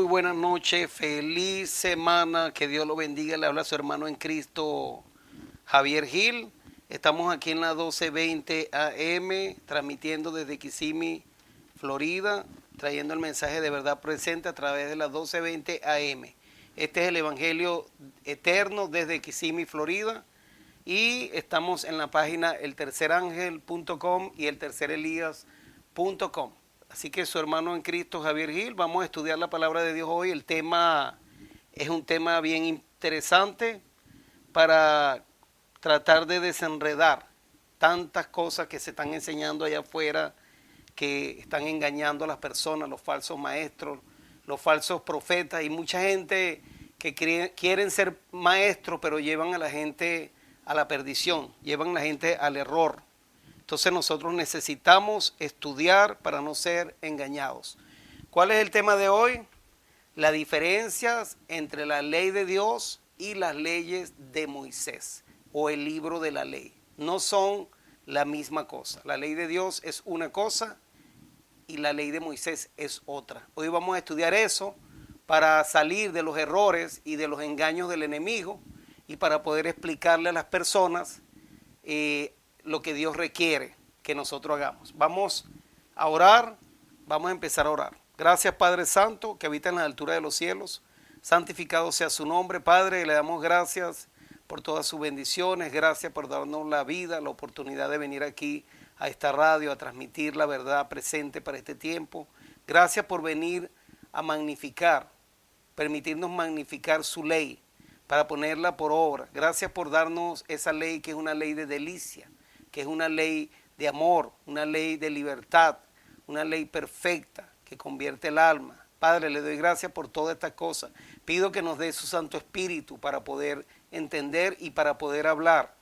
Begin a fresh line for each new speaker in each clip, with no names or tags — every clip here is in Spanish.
buenas noches, feliz semana, que Dios lo bendiga. Le habla su hermano en Cristo, Javier Gil. Estamos aquí en la 12:20 AM, transmitiendo desde Kissimmee, Florida, trayendo el mensaje de verdad presente a través de la 12:20 AM. Este es el Evangelio Eterno desde Kissimmee, Florida. Y estamos en la página eltercerangel.com y eltercerelías.com. Así que su hermano en Cristo, Javier Gil, vamos a estudiar la palabra de Dios hoy. El tema es un tema bien interesante para tratar de desenredar tantas cosas que se están enseñando allá afuera, que están engañando a las personas, los falsos maestros, los falsos profetas y mucha gente que quieren ser maestros, pero llevan a la gente a la perdición, llevan a la gente al error. Entonces nosotros necesitamos estudiar para no ser engañados. ¿Cuál es el tema de hoy? Las diferencias entre la ley de Dios y las leyes de Moisés o el libro de la ley. No son la misma cosa. La ley de Dios es una cosa y la ley de Moisés es otra. Hoy vamos a estudiar eso para salir de los errores y de los engaños del enemigo y para poder explicarle a las personas lo que Dios requiere que nosotros hagamos. Vamos a orar, vamos a empezar a orar. Gracias, Padre Santo, que habita en la altura de los cielos. Santificado sea su nombre, Padre. Le damos gracias por todas sus bendiciones. Gracias por darnos la vida, la oportunidad de venir aquí a esta radio, a transmitir la verdad presente para este tiempo. Gracias por venir a magnificar, permitirnos magnificar su ley, para ponerla por obra. Gracias por darnos esa ley que es una ley de delicia, que es una ley de amor, una ley de libertad, una ley perfecta que convierte el alma. Padre, le doy gracias por todas estas cosas. Pido que nos dé su Santo Espíritu para poder entender y para poder hablar.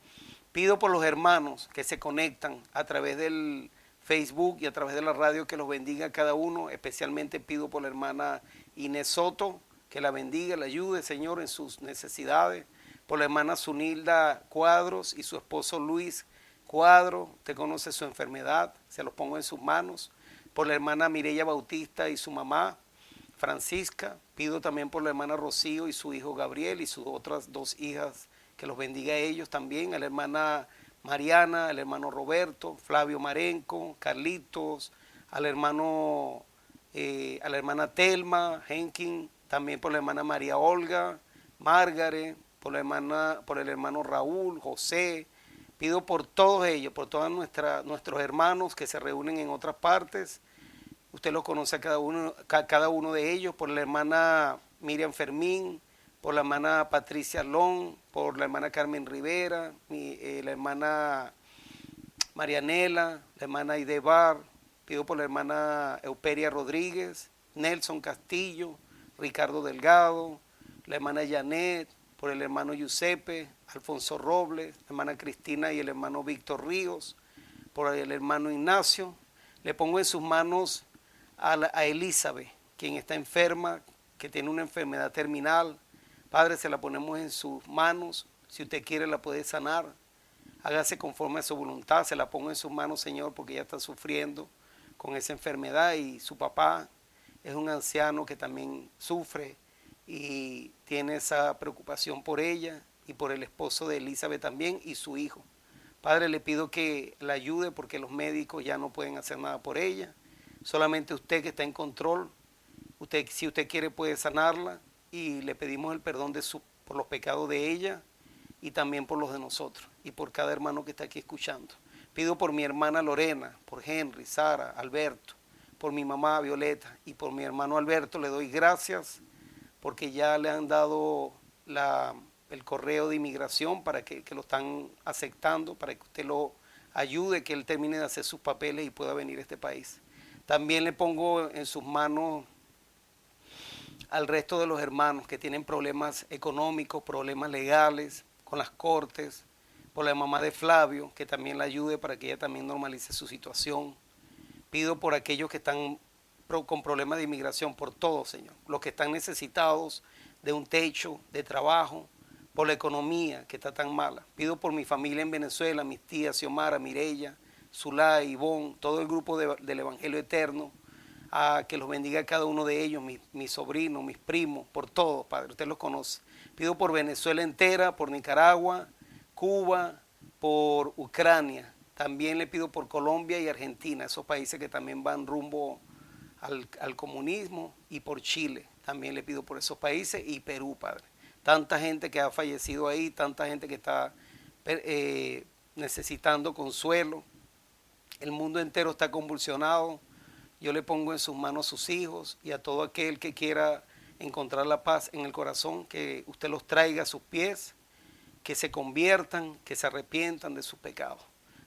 Pido por los hermanos que se conectan a través del Facebook y a través de la radio, que los bendiga a cada uno. Especialmente pido por la hermana Inés Soto, que la bendiga, la ayude, Señor, en sus necesidades. Por la hermana Zunilda Cuadros y su esposo Luis Cuadro, usted conoce su enfermedad, se los pongo en sus manos. Por la hermana Mireya Bautista y su mamá Francisca. Pido también por la hermana Rocío y su hijo Gabriel y sus otras dos hijas, que los bendiga a ellos también. A la hermana Mariana, al hermano Roberto, Flavio Marenco, Carlitos, al hermano, a la hermana Telma, Henkin. También por la hermana María Olga, Margaret, por el hermano Raúl, José. Pido por todos ellos, por todos nuestros hermanos que se reúnen en otras partes. Usted los conoce a cada uno de ellos, por la hermana Miriam Fermín, por la hermana Patricia Long, por la hermana Carmen Rivera, la hermana Marianela, la hermana Idebar. Pido por la hermana Euperia Rodríguez, Nelson Castillo, Ricardo Delgado, la hermana Janet, por el hermano Giuseppe, Alfonso Robles, la hermana Cristina y el hermano Víctor Ríos, por el hermano Ignacio. Le pongo en sus manos a Elizabeth, quien está enferma, que tiene una enfermedad terminal. Padre, se la ponemos en sus manos. Si usted quiere, la puede sanar. Hágase conforme a su voluntad. Se la pongo en sus manos, Señor, porque ella está sufriendo con esa enfermedad y su papá es un anciano que también sufre y tiene esa preocupación por ella y por el esposo de Elizabeth también y su hijo. Padre, le pido que la ayude porque los médicos ya no pueden hacer nada por ella. Solamente usted, que está en control, si usted quiere, puede sanarla, y le pedimos el perdón por los pecados de ella y también por los de nosotros y por cada hermano que está aquí escuchando. Pido por mi hermana Lorena, por Henry, Sara, Alberto, por mi mamá Violeta y por mi hermano Alberto. Le doy gracias porque ya le han dado el correo de inmigración para que lo están aceptando, para que usted lo ayude, que él termine de hacer sus papeles y pueda venir a este país. También le pongo en sus manos al resto de los hermanos que tienen problemas económicos, problemas legales con las cortes, por la mamá de Flavio, que también la ayude para que ella también normalice su situación. Pido por aquellos que están con problemas de inmigración, por todos, Señor, los que están necesitados de un techo, de trabajo, por la economía que está tan mala. Pido por mi familia en Venezuela, mis tías Xiomara, Mireya, Zulay, Ivonne, todo el grupo del Evangelio Eterno, a que los bendiga a cada uno de ellos, mis sobrinos, mis primos, por todos, Padre, usted los conoce. Pido por Venezuela entera, por Nicaragua, Cuba, por Ucrania. También le pido por Colombia y Argentina, esos países que también van rumbo al comunismo, y por Chile. También le pido por esos países y Perú, Padre. Tanta gente que ha fallecido ahí, tanta gente que está necesitando consuelo. El mundo entero está convulsionado. Yo le pongo en sus manos a sus hijos y a todo aquel que quiera encontrar la paz en el corazón, que usted los traiga a sus pies, que se conviertan, que se arrepientan de sus pecados.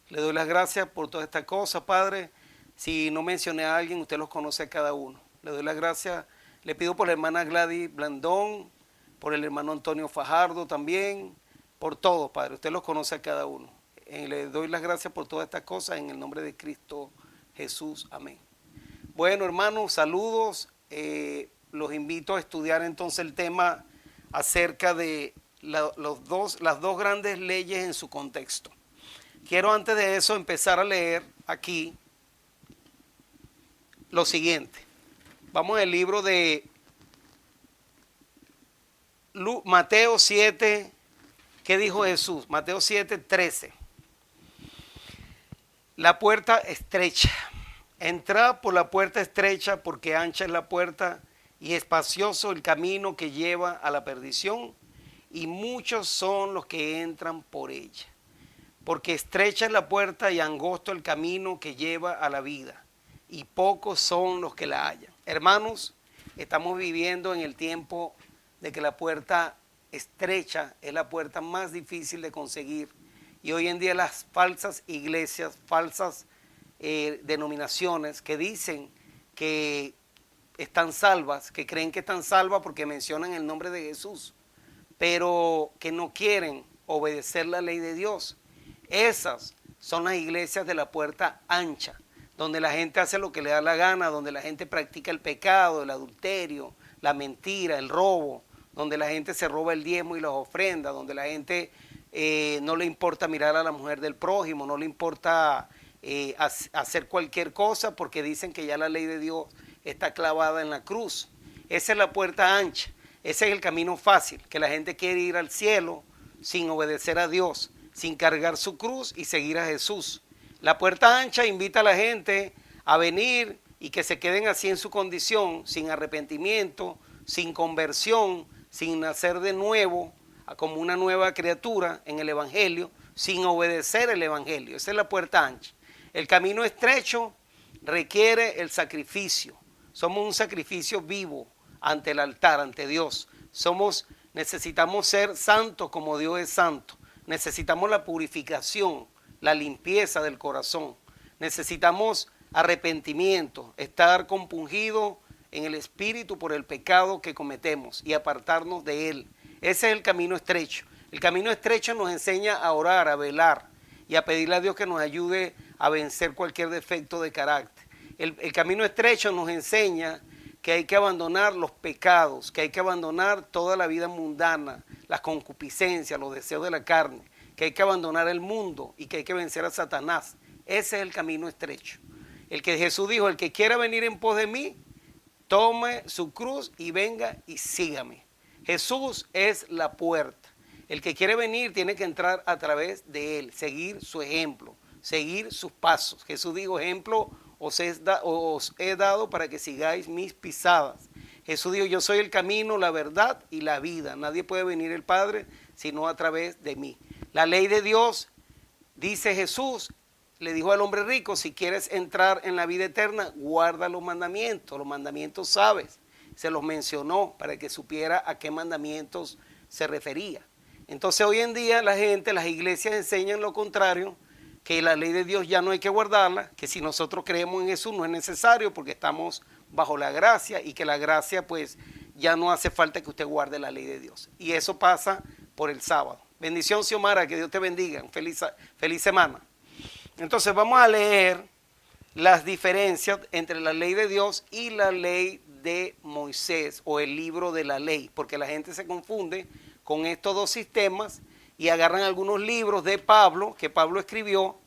Le doy las gracias por todas estas cosas, Padre. Si no mencioné a alguien, usted los conoce a cada uno. Le doy las gracias. Le pido por la hermana Gladys Blandón, por el hermano Antonio Fajardo también, por todos, Padre. Usted los conoce a cada uno. Le doy las gracias por todas estas cosas en el nombre de Cristo Jesús. Amén. Bueno, hermanos, saludos. Los invito a estudiar entonces el tema acerca de las dos grandes leyes en su contexto. Quiero antes de eso empezar a leer aquí lo siguiente. Vamos al libro de Mateo 7. ¿Qué dijo Jesús? Mateo 7:13. La puerta estrecha. Entrad por la puerta estrecha, porque ancha es la puerta y espacioso el camino que lleva a la perdición, y muchos son los que entran por ella. Porque estrecha es la puerta y angosto el camino que lleva a la vida, y pocos son los que la hallan. Hermanos, estamos viviendo en el tiempo de que la puerta estrecha es la puerta más difícil de conseguir. Y hoy en día las falsas iglesias, falsas denominaciones que dicen que están salvas, que creen que están salvas porque mencionan el nombre de Jesús, pero que no quieren obedecer la ley de Dios. Esas son las iglesias de la puerta ancha, donde la gente hace lo que le da la gana, donde la gente practica el pecado, el adulterio, la mentira, el robo, donde la gente se roba el diezmo y las ofrendas, donde la gente no le importa mirar a la mujer del prójimo, no le importa hacer cualquier cosa porque dicen que ya la ley de Dios está clavada en la cruz. Esa es la puerta ancha, ese es el camino fácil, que la gente quiere ir al cielo sin obedecer a Dios, sin cargar su cruz y seguir a Jesús. La puerta ancha invita a la gente a venir y que se queden así en su condición, sin arrepentimiento, sin conversión, sin nacer de nuevo, como una nueva criatura en el Evangelio, sin obedecer el Evangelio. Esa es la puerta ancha. El camino estrecho requiere el sacrificio. Somos un sacrificio vivo ante el altar, ante Dios. Necesitamos ser santos como Dios es santo. Necesitamos la purificación, la limpieza del corazón. Necesitamos arrepentimiento, estar compungido en el espíritu por el pecado que cometemos y apartarnos de él. Ese es el camino estrecho. El camino estrecho nos enseña a orar, a velar y a pedirle a Dios que nos ayude a vencer cualquier defecto de carácter. El camino estrecho nos enseña que hay que abandonar los pecados, que hay que abandonar toda la vida mundana, las concupiscencias, los deseos de la carne, que hay que abandonar el mundo y que hay que vencer a Satanás. Ese es el camino estrecho. El que Jesús dijo, el que quiera venir en pos de mí, tome su cruz y venga y sígame. Jesús es la puerta. El que quiere venir tiene que entrar a través de él, seguir su ejemplo, seguir sus pasos. Jesús dijo, ejemplo os he dado para que sigáis mis pisadas. Jesús dijo, yo soy el camino, la verdad y la vida. Nadie puede venir al Padre sino a través de mí. La ley de Dios, dice Jesús, le dijo al hombre rico, si quieres entrar en la vida eterna, guarda los mandamientos sabes. Se los mencionó para que supiera a qué mandamientos se refería. Entonces hoy en día la gente, las iglesias enseñan lo contrario, que la ley de Dios ya no hay que guardarla, que si nosotros creemos en Jesús no es necesario porque estamos bajo la gracia y que la gracia pues ya no hace falta que usted guarde la ley de Dios. Y eso pasa por el sábado. Bendición, Xiomara, que Dios te bendiga. Feliz semana. Entonces vamos a leer las diferencias entre la ley de Dios y la ley de Moisés o el libro de la ley, porque la gente se confunde con estos dos sistemas y agarran algunos libros de Pablo, que Pablo escribió,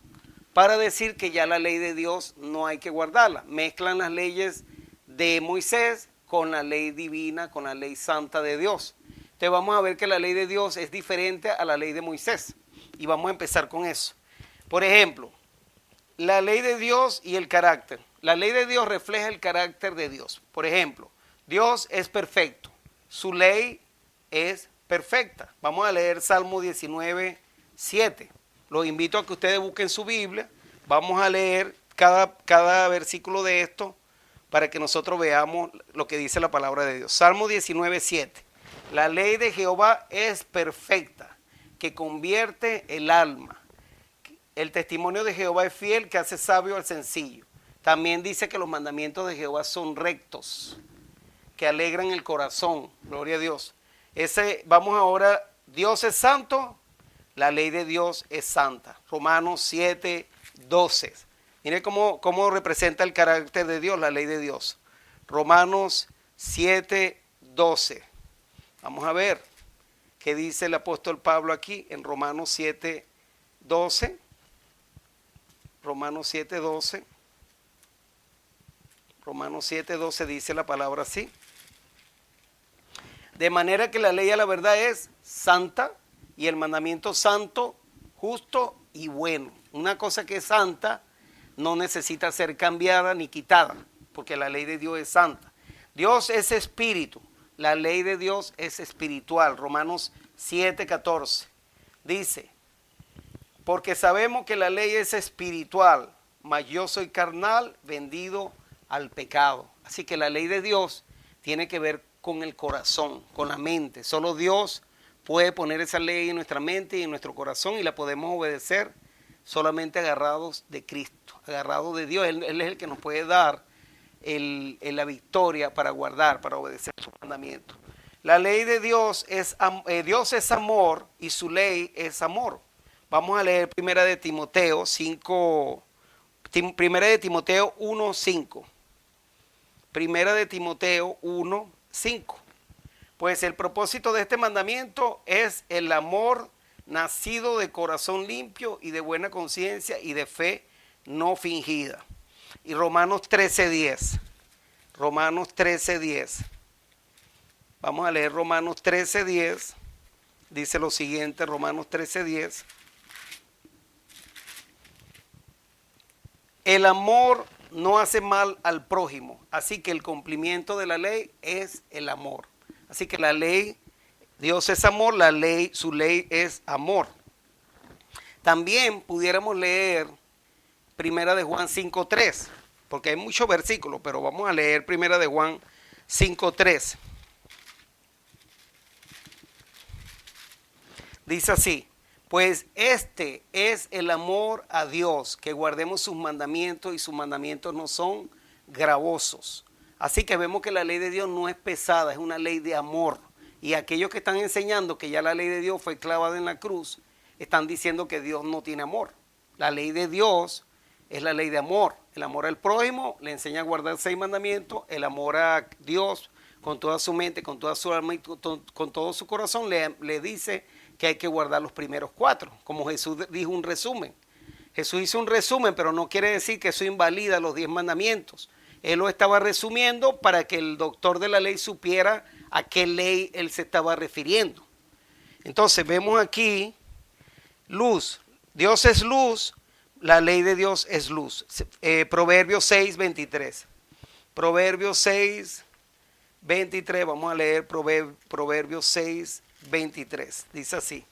para decir que ya la ley de Dios no hay que guardarla. Mezclan las leyes de Moisés con la ley divina, con la ley santa de Dios. Entonces vamos a ver que la ley de Dios es diferente a la ley de Moisés. Y vamos a empezar con eso. Por ejemplo, la ley de Dios y el carácter. La ley de Dios refleja el carácter de Dios. Por ejemplo, Dios es perfecto. Su ley es perfecta. Vamos a leer Salmo 19, 7. Los invito a que ustedes busquen su Biblia. Vamos a leer cada versículo de esto para que nosotros veamos lo que dice la palabra de Dios. Salmo 19, 7. La ley de Jehová es perfecta, que convierte el alma. El testimonio de Jehová es fiel, que hace sabio al sencillo. También dice que los mandamientos de Jehová son rectos, que alegran el corazón. Gloria a Dios. Vamos ahora, Dios es santo, la ley de Dios es santa. Romanos 7, 12. Mire cómo representa el carácter de Dios, la ley de Dios. Romanos 7, 12. Vamos a ver qué dice el apóstol Pablo aquí en Romanos 7, 12. Romanos 7, 12. Romanos 7, 12 dice la palabra así. De manera que la ley a la verdad es santa y el mandamiento santo, justo y bueno. Una cosa que es santa no necesita ser cambiada ni quitada, porque la ley de Dios es santa. Dios es espíritu, la ley de Dios es espiritual. Romanos 7, 14 dice, porque sabemos que la ley es espiritual, mas yo soy carnal, vendido al pecado. Así que la ley de Dios tiene que ver con el corazón, con la mente. Solo Dios puede poner esa ley en nuestra mente y en nuestro corazón y la podemos obedecer solamente agarrados de Cristo, agarrados de Dios. Él es el que nos puede dar la victoria para guardar, para obedecer sus mandamientos. La ley de Dios es amor y su ley es amor. Vamos a leer Primera de Timoteo 5, Primera de Timoteo 1, 5. Primera de Timoteo 1, 5. Pues el propósito de este mandamiento es el amor nacido de corazón limpio y de buena conciencia y de fe no fingida. Y Romanos 13, 10. Romanos 13, 10. Vamos a leer Romanos 13, 10. Dice lo siguiente, Romanos 13, 10. El amor no hace mal al prójimo, así que el cumplimiento de la ley es el amor. Así que la ley, Dios es amor, su ley es amor. También pudiéramos leer Primera de Juan 5:3, porque hay muchos versículos, pero vamos a leer Primera de Juan 5:3. Dice así, pues este es el amor a Dios, que guardemos sus mandamientos y sus mandamientos no son gravosos. Así que vemos que la ley de Dios no es pesada, es una ley de amor. Y aquellos que están enseñando que ya la ley de Dios fue clavada en la cruz, están diciendo que Dios no tiene amor. La ley de Dios es la ley de amor. El amor al prójimo le enseña a guardar 6 mandamientos. El amor a Dios con toda su mente, con toda su alma y con todo su corazón le dice que hay que guardar los primeros 4. Como Jesús dijo un resumen. Jesús hizo un resumen, pero no quiere decir que eso invalida los 10 mandamientos. Él lo estaba resumiendo para que el doctor de la ley supiera a qué ley él se estaba refiriendo. Entonces vemos aquí luz. Dios es luz, la ley de Dios es luz. Proverbios 6, 23. Proverbios 6, 23. Vamos a leer Proverbios 6, 23. Dice así.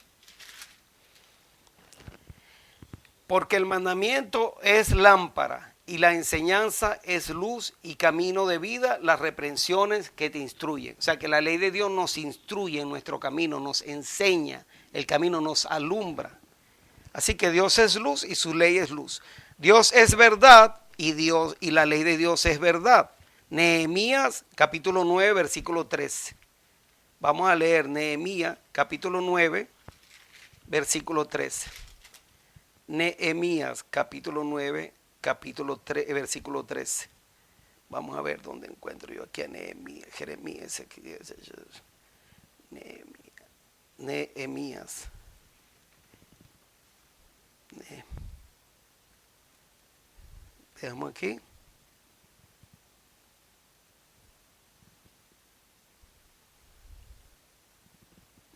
Porque el mandamiento es lámpara y la enseñanza es luz y camino de vida, las reprensiones que te instruyen. O sea que la ley de Dios nos instruye en nuestro camino, nos enseña el camino, nos alumbra. Así que Dios es luz y su ley es luz. Dios es verdad y la ley de Dios es verdad. Nehemías capítulo 9 versículo 13. Vamos a leer Nehemías capítulo 9 versículo 13. Nehemías capítulo 9 versículo 13. Vamos a ver dónde encuentro yo aquí a Nehemías, Jeremías, Nehemías. Dejamos aquí.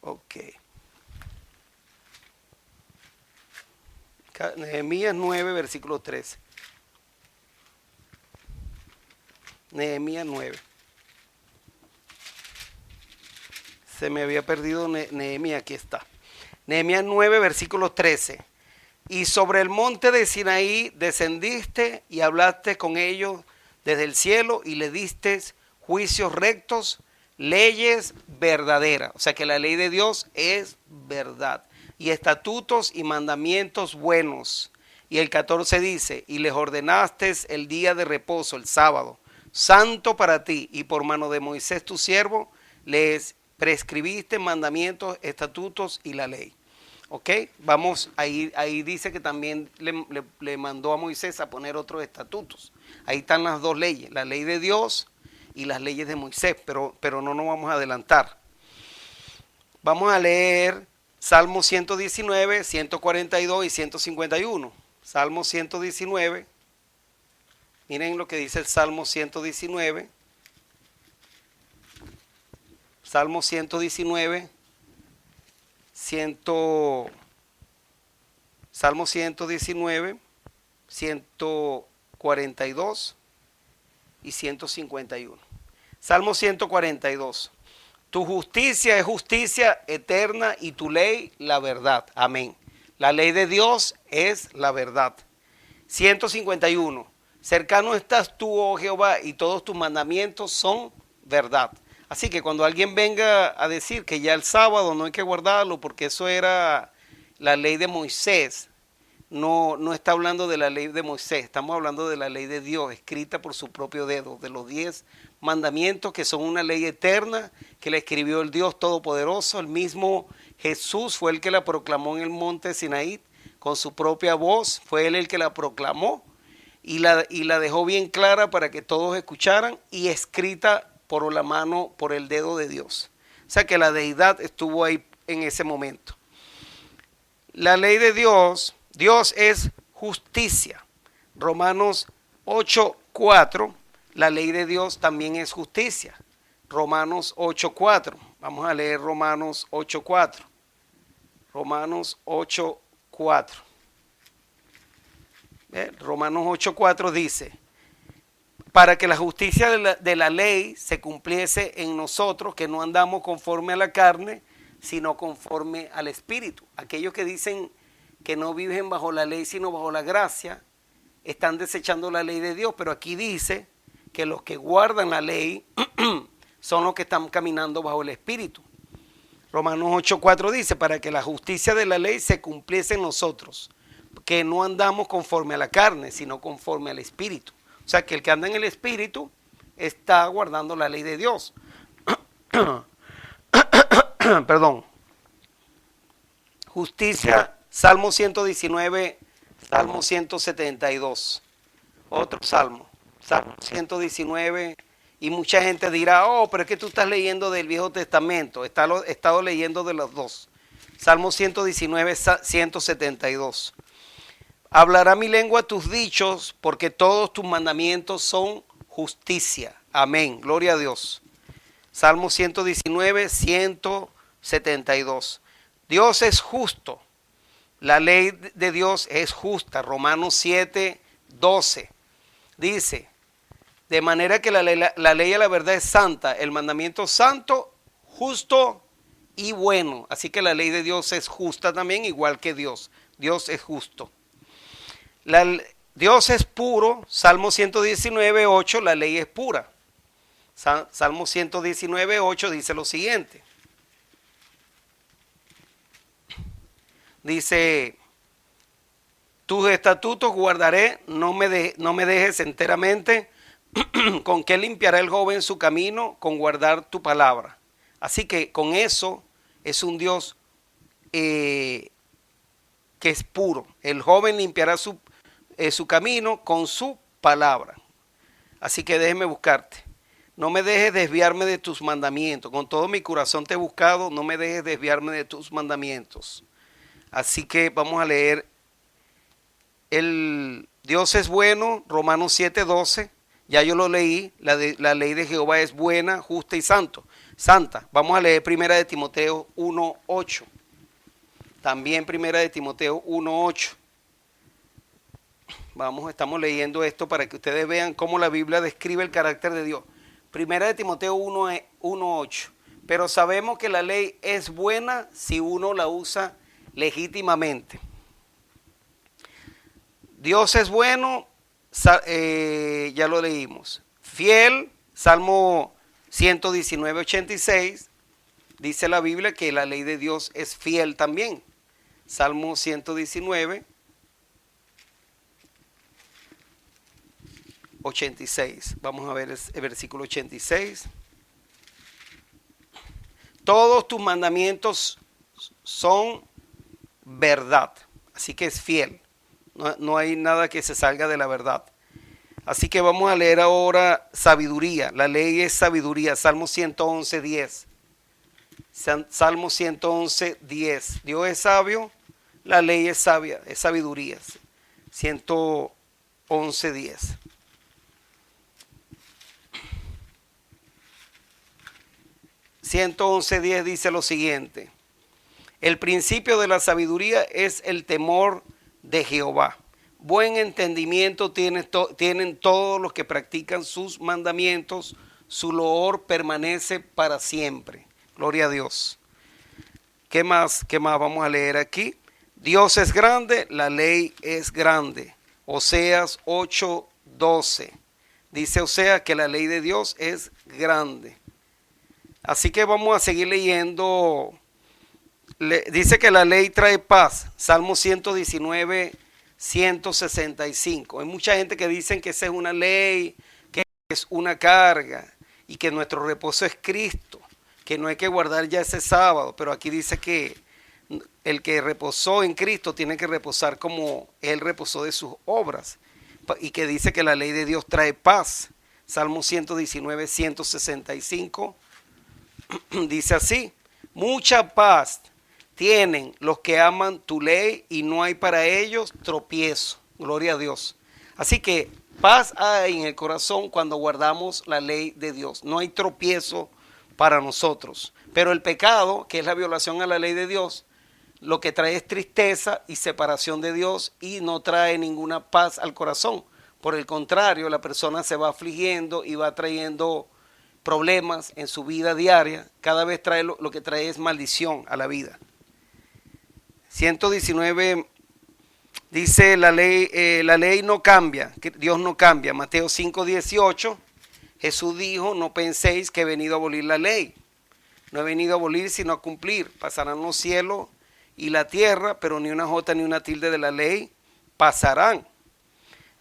Ok. Nehemías 9, versículo 13. Nehemías 9. Se me había perdido Nehemías, aquí está. Nehemías 9, versículo 13. Y sobre el monte de Sinaí descendiste y hablaste con ellos desde el cielo y le diste juicios rectos, leyes verdaderas. O sea que la ley de Dios es verdad. Y estatutos y mandamientos buenos. Y el 14 dice, y les ordenaste el día de reposo, el sábado, santo para ti, y por mano de Moisés tu siervo, les prescribiste mandamientos, estatutos y la ley. Ok, vamos, ahí dice que también le mandó a Moisés a poner otros estatutos. Ahí están las dos leyes, la ley de Dios y las leyes de Moisés, pero no nos vamos a adelantar. Vamos a leer Salmo 119, 142 y 151. Salmo 119, miren lo que dice el Salmo 119. Salmo 119, Salmo 119, 142 y 151. Salmo 142. Tu justicia es justicia eterna y tu ley la verdad. Amén. La ley de Dios es la verdad. 151. Cercano estás tú, oh Jehová, y todos tus mandamientos son verdad. Así que cuando alguien venga a decir que ya el sábado no hay que guardarlo porque eso era la ley de Moisés, no está hablando de la ley de Moisés, estamos hablando de la ley de Dios, escrita por su propio dedo, de los 10 mandamientos que son una ley eterna que la escribió el Dios Todopoderoso. El mismo Jesús fue el que la proclamó en el monte Sinaí con su propia voz, fue él el que la proclamó y la dejó bien clara para que todos escucharan y escrita por la mano, por el dedo de Dios. O sea que la deidad estuvo ahí en ese momento. La ley de Dios, Dios es justicia. Romanos 8:4, la ley de Dios también es justicia. Romanos 8:4, vamos a leer Romanos 8:4. Romanos 8:4. Romanos 8:4 dice, para que la justicia de la ley se cumpliese en nosotros, que no andamos conforme a la carne, sino conforme al Espíritu. Aquellos que dicen que no viven bajo la ley, sino bajo la gracia, están desechando la ley de Dios, pero aquí dice que los que guardan la ley son los que están caminando bajo el Espíritu. Romanos 8:4 dice, para que la justicia de la ley se cumpliese en nosotros, que no andamos conforme a la carne, sino conforme al Espíritu. O sea, que el que anda en el Espíritu está guardando la ley de Dios. Perdón. Justicia, Salmo 119, Salmo 172. Otro salmo, Salmo 119. Y mucha gente dirá, oh, pero es que tú estás leyendo del Viejo Testamento. He estado leyendo de los dos. Salmo 119, 172. Hablará mi lengua tus dichos, porque todos tus mandamientos son justicia. Amén. Gloria a Dios. Salmo 119, 172. Dios es justo. La ley de Dios es justa. Romanos 7, 12. Dice, de manera que la ley de la verdad es santa, el mandamiento santo, justo y bueno. Así que la ley de Dios es justa también, igual que Dios. Dios es justo. Dios es puro, Salmo 119, 8, la ley es pura. Salmo 119, 8 dice lo siguiente. Dice, tus estatutos guardaré, no me dejes enteramente. ¿Con qué limpiará el joven su camino? Con guardar tu palabra. Así que con eso es un Dios que es puro. El joven limpiará su camino con su palabra. Así que déjeme buscarte. No me dejes desviarme de tus mandamientos. Con todo mi corazón te he buscado. No me dejes desviarme de tus mandamientos. Así que vamos a leer. El Dios es bueno, Romanos 7:12. Ya yo lo leí. La ley de Jehová es buena, justa y santo. santa. Vamos a leer Primera de Timoteo 1:8. También Primera de Timoteo 1:8. Estamos leyendo esto para que ustedes vean cómo la Biblia describe el carácter de Dios. Primera de Timoteo 1:8. Pero sabemos que la ley es buena si uno la usa legítimamente. Dios es bueno, ya lo leímos. Fiel, Salmo 119:86, dice la Biblia que la ley de Dios es fiel también. Salmo 119:86. Vamos a ver el versículo 86. Todos tus mandamientos son verdad, así que es fiel. No hay nada que se salga de la verdad. Así que vamos a leer ahora sabiduría. La ley es sabiduría. Salmo 111:10. Salmo 111:10. Dios es sabio, la ley es sabia, es sabiduría. 111:10. Dice lo siguiente: el principio de la sabiduría es el temor de Jehová. Buen entendimiento tienen todos los que practican sus mandamientos, su loor permanece para siempre. Gloria a Dios. ¿Qué más vamos a leer aquí? Dios es grande, la ley es grande. Oseas 8:12. Dice Oseas que la ley de Dios es grande. Así que vamos a seguir leyendo. Dice que la ley trae paz. Salmo 119:165. Hay mucha gente que dicen que esa es una ley, que es una carga y que nuestro reposo es Cristo, que no hay que guardar ya ese sábado. Pero aquí dice que el que reposó en Cristo tiene que reposar como Él reposó de sus obras. Y que dice que la ley de Dios trae paz. Salmo 119:165. Dice así: mucha paz tienen los que aman tu ley y no hay para ellos tropiezo. Gloria a Dios. Así que paz hay en el corazón cuando guardamos la ley de Dios. No hay tropiezo para nosotros. Pero el pecado, que es la violación a la ley de Dios, lo que trae es tristeza y separación de Dios y no trae ninguna paz al corazón. Por el contrario, la persona se va afligiendo y va trayendo problemas en su vida diaria. Cada vez trae lo que trae es maldición a la vida. 119 dice la ley no cambia, que Dios no cambia. Mateo 5:18, Jesús dijo: no penséis que he venido a abolir la ley. No he venido a abolir sino a cumplir. Pasarán los cielos y la tierra, pero ni una jota ni una tilde de la ley pasarán.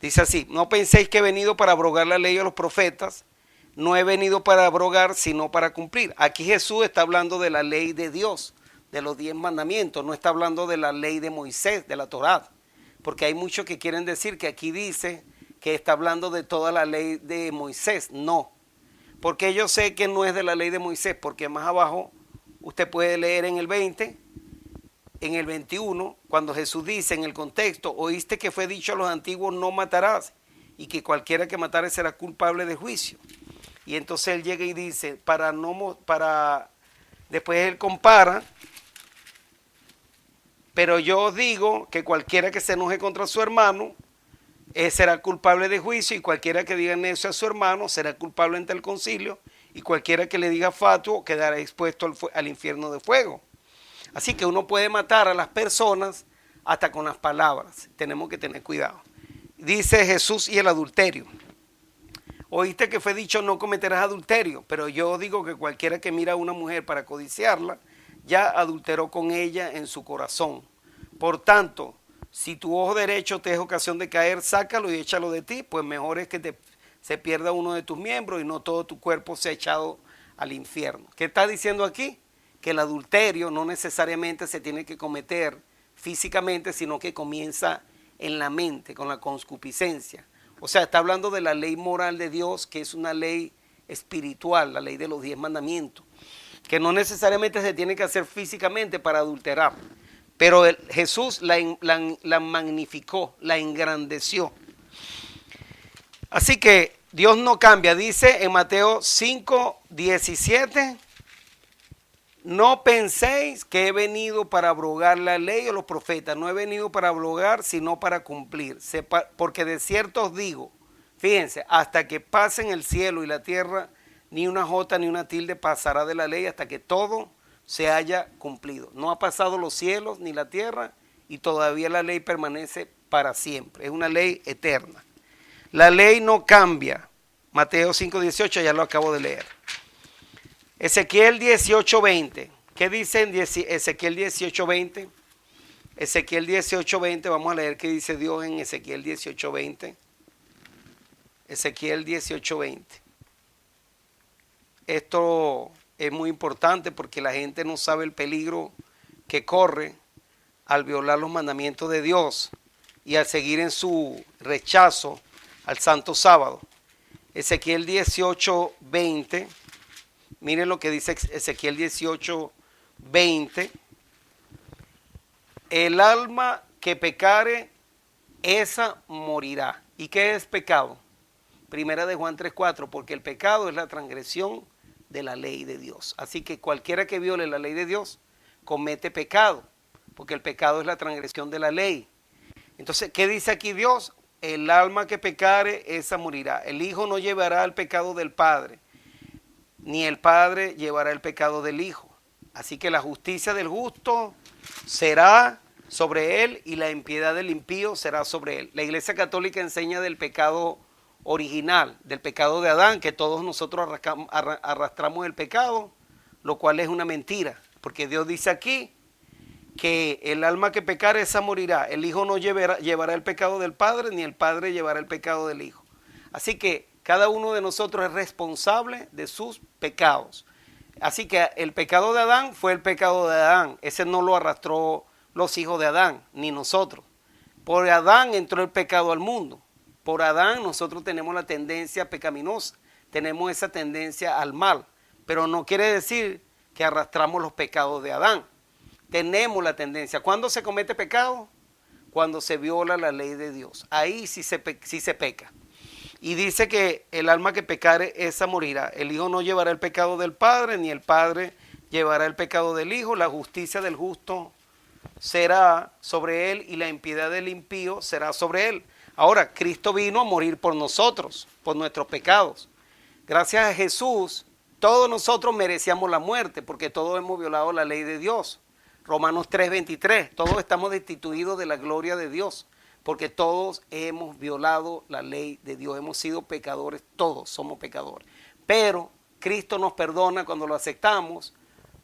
Dice así: no penséis que he venido para abrogar la ley a los profetas. No he venido para abrogar, sino para cumplir. Aquí Jesús está hablando de la ley de Dios, de los 10 mandamientos. No está hablando de la ley de Moisés, de la Torá. Porque hay muchos que quieren decir que aquí dice que está hablando de toda la ley de Moisés. No. Porque yo sé que no es de la ley de Moisés, porque más abajo usted puede leer en el 20, en el 21, cuando Jesús dice en el contexto: oíste que fue dicho a los antiguos, no matarás, y que cualquiera que matare será culpable de juicio. Y entonces él llega y dice, después él compara: pero yo os digo que cualquiera que se enoje contra su hermano será culpable de juicio, y cualquiera que diga necio a su hermano será culpable ante el concilio, y cualquiera que le diga fatuo quedará expuesto al infierno de fuego. Así que uno puede matar a las personas hasta con las palabras. Tenemos que tener cuidado. Dice Jesús y el adulterio. Oíste que fue dicho: no cometerás adulterio, pero yo digo que cualquiera que mira a una mujer para codiciarla, ya adulteró con ella en su corazón. Por tanto, si tu ojo derecho te es ocasión de caer, sácalo y échalo de ti, pues mejor es que se pierda uno de tus miembros y no todo tu cuerpo sea echado al infierno. ¿Qué está diciendo aquí? Que el adulterio no necesariamente se tiene que cometer físicamente, sino que comienza en la mente, con la concupiscencia. O sea, está hablando de la ley moral de Dios, que es una ley espiritual, la ley de los 10 mandamientos, que no necesariamente se tiene que hacer físicamente para adulterar. Pero Jesús la magnificó, la engrandeció. Así que Dios no cambia. Dice en Mateo 5:17, no penséis que he venido para abrogar la ley o los profetas. No he venido para abrogar, sino para cumplir. Porque de cierto os digo, fíjense, hasta que pasen el cielo y la tierra, ni una jota ni una tilde pasará de la ley hasta que todo se haya cumplido. No ha pasado los cielos ni la tierra y todavía la ley permanece para siempre. Es una ley eterna. La ley no cambia. Mateo 5:18, ya lo acabo de leer. Ezequiel 18:20. ¿Qué dice en Ezequiel 18:20? Ezequiel 18:20, vamos a leer qué dice Dios en Ezequiel 18:20. Ezequiel 18:20. Esto es muy importante porque la gente no sabe el peligro que corre al violar los mandamientos de Dios y al seguir en su rechazo al santo sábado. Ezequiel 18:20. Miren lo que dice Ezequiel 18:20. El alma que pecare, esa morirá. ¿Y qué es pecado? Primera de Juan 3:4, porque el pecado es la transgresión de la ley de Dios. Así que cualquiera que viole la ley de Dios comete pecado, porque el pecado es la transgresión de la ley. Entonces, ¿qué dice aquí Dios? El alma que pecare, esa morirá. El Hijo no llevará el pecado del Padre, ni el Padre llevará el pecado del Hijo. Así que la justicia del justo será sobre él y la impiedad del impío será sobre él. La Iglesia Católica enseña del pecado original, del pecado de Adán, que todos nosotros arrastramos el pecado, lo cual es una mentira, porque Dios dice aquí que el alma que pecare, esa morirá. El Hijo no llevará el pecado del Padre, ni el Padre llevará el pecado del Hijo. Así que cada uno de nosotros es responsable de sus pecados. Así que el pecado de Adán fue el pecado de Adán. Ese no lo arrastró los hijos de Adán, ni nosotros. Por Adán entró el pecado al mundo. Por Adán nosotros tenemos la tendencia pecaminosa. Tenemos esa tendencia al mal. Pero no quiere decir que arrastramos los pecados de Adán. Tenemos la tendencia. ¿Cuándo se comete pecado? Cuando se viola la ley de Dios. Ahí sí se peca. Y dice que el alma que pecare, esa morirá. El Hijo no llevará el pecado del Padre, ni el Padre llevará el pecado del Hijo. La justicia del justo será sobre él y la impiedad del impío será sobre él. Ahora, Cristo vino a morir por nosotros, por nuestros pecados. Gracias a Jesús, todos nosotros merecíamos la muerte porque todos hemos violado la ley de Dios. Romanos 3:23, todos estamos destituidos de la gloria de Dios. Porque todos hemos violado la ley de Dios, hemos sido pecadores, todos somos pecadores. Pero Cristo nos perdona cuando lo aceptamos,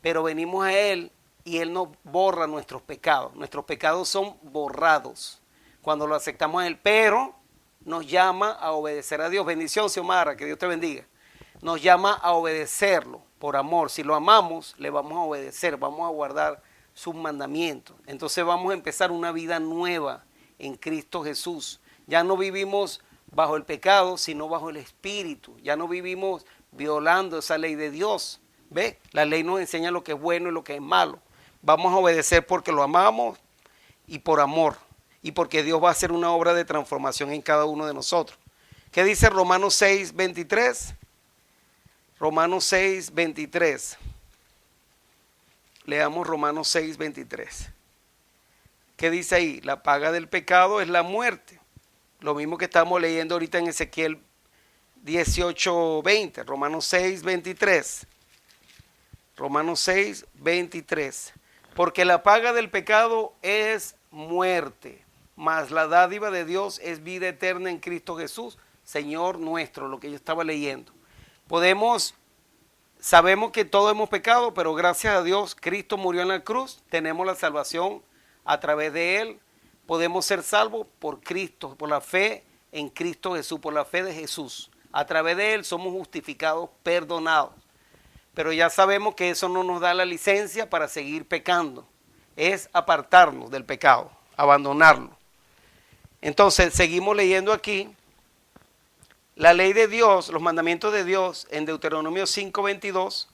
pero venimos a Él y Él nos borra nuestros pecados. Nuestros pecados son borrados cuando lo aceptamos a Él, pero nos llama a obedecer a Dios. Bendición, Xiomara, que Dios te bendiga. Nos llama a obedecerlo por amor. Si lo amamos, le vamos a obedecer, vamos a guardar sus mandamientos. Entonces vamos a empezar una vida nueva en Cristo Jesús. Ya no vivimos bajo el pecado, sino bajo el Espíritu. Ya no vivimos violando esa ley de Dios. ¿Ve? La ley nos enseña lo que es bueno y lo que es malo. Vamos a obedecer porque lo amamos y por amor. Y porque Dios va a hacer una obra de transformación en cada uno de nosotros. ¿Qué dice Romanos 6:23? Romanos 6:23. Leamos Romanos 6:23. ¿Qué dice ahí? La paga del pecado es la muerte. Lo mismo que estamos leyendo ahorita en Ezequiel 18:20. Romanos 6:23. Romanos 6:23. Porque la paga del pecado es muerte, mas la dádiva de Dios es vida eterna en Cristo Jesús, Señor nuestro, lo que yo estaba leyendo. Sabemos que todos hemos pecado, pero gracias a Dios, Cristo murió en la cruz, tenemos la salvación a través de Él, podemos ser salvos por Cristo, por la fe en Cristo Jesús, por la fe de Jesús. A través de Él somos justificados, perdonados. Pero ya sabemos que eso no nos da la licencia para seguir pecando. Es apartarnos del pecado, abandonarlo. Entonces, seguimos leyendo aquí. La ley de Dios, los mandamientos de Dios en Deuteronomio 5:22.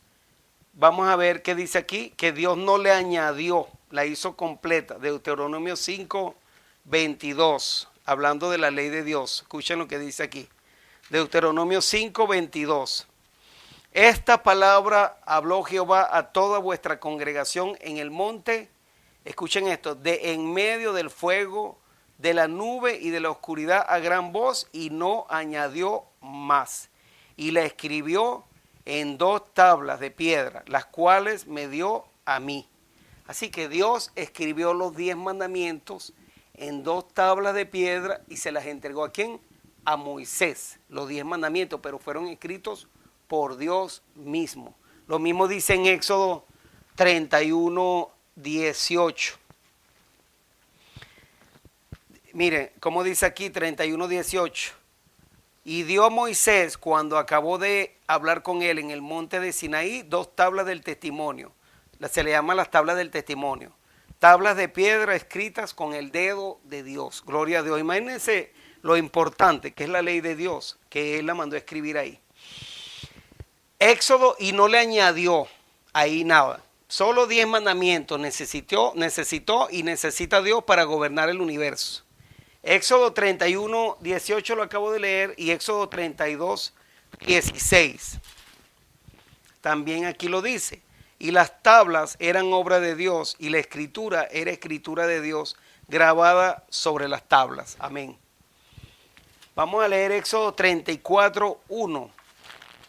Vamos a ver qué dice aquí, que Dios no le añadió, la hizo completa. Deuteronomio 5:22, hablando de la ley de Dios. Escuchen lo que dice aquí. Deuteronomio 5:22. esta palabra habló Jehová a toda vuestra congregación en el monte, escuchen esto, de en medio del fuego, de la nube y de la oscuridad a gran voz, y no añadió más. Y la escribió en 2 tablas de piedra, las cuales me dio a mí. Así que Dios escribió los 10 mandamientos en 2 tablas de piedra y se las entregó ¿a quién? A Moisés, los 10 mandamientos, pero fueron escritos por Dios mismo. Lo mismo dice en Éxodo 31, 18. Miren, como dice aquí 31, 18. Y dio Moisés, cuando acabó de hablar con él en el monte de Sinaí, 2 tablas del testimonio. Se le llama las tablas del testimonio. Tablas de piedra escritas con el dedo de Dios. Gloria a Dios. Imagínense lo importante que es la ley de Dios, que él la mandó a escribir ahí. Éxodo, y no le añadió ahí nada. Solo 10 mandamientos necesitó y necesita Dios para gobernar el universo. Éxodo 31, 18 lo acabo de leer, y Éxodo 32, 16. También aquí lo dice. Y las tablas eran obra de Dios, y la escritura era escritura de Dios, grabada sobre las tablas. Amén. Vamos a leer Éxodo 34, 1.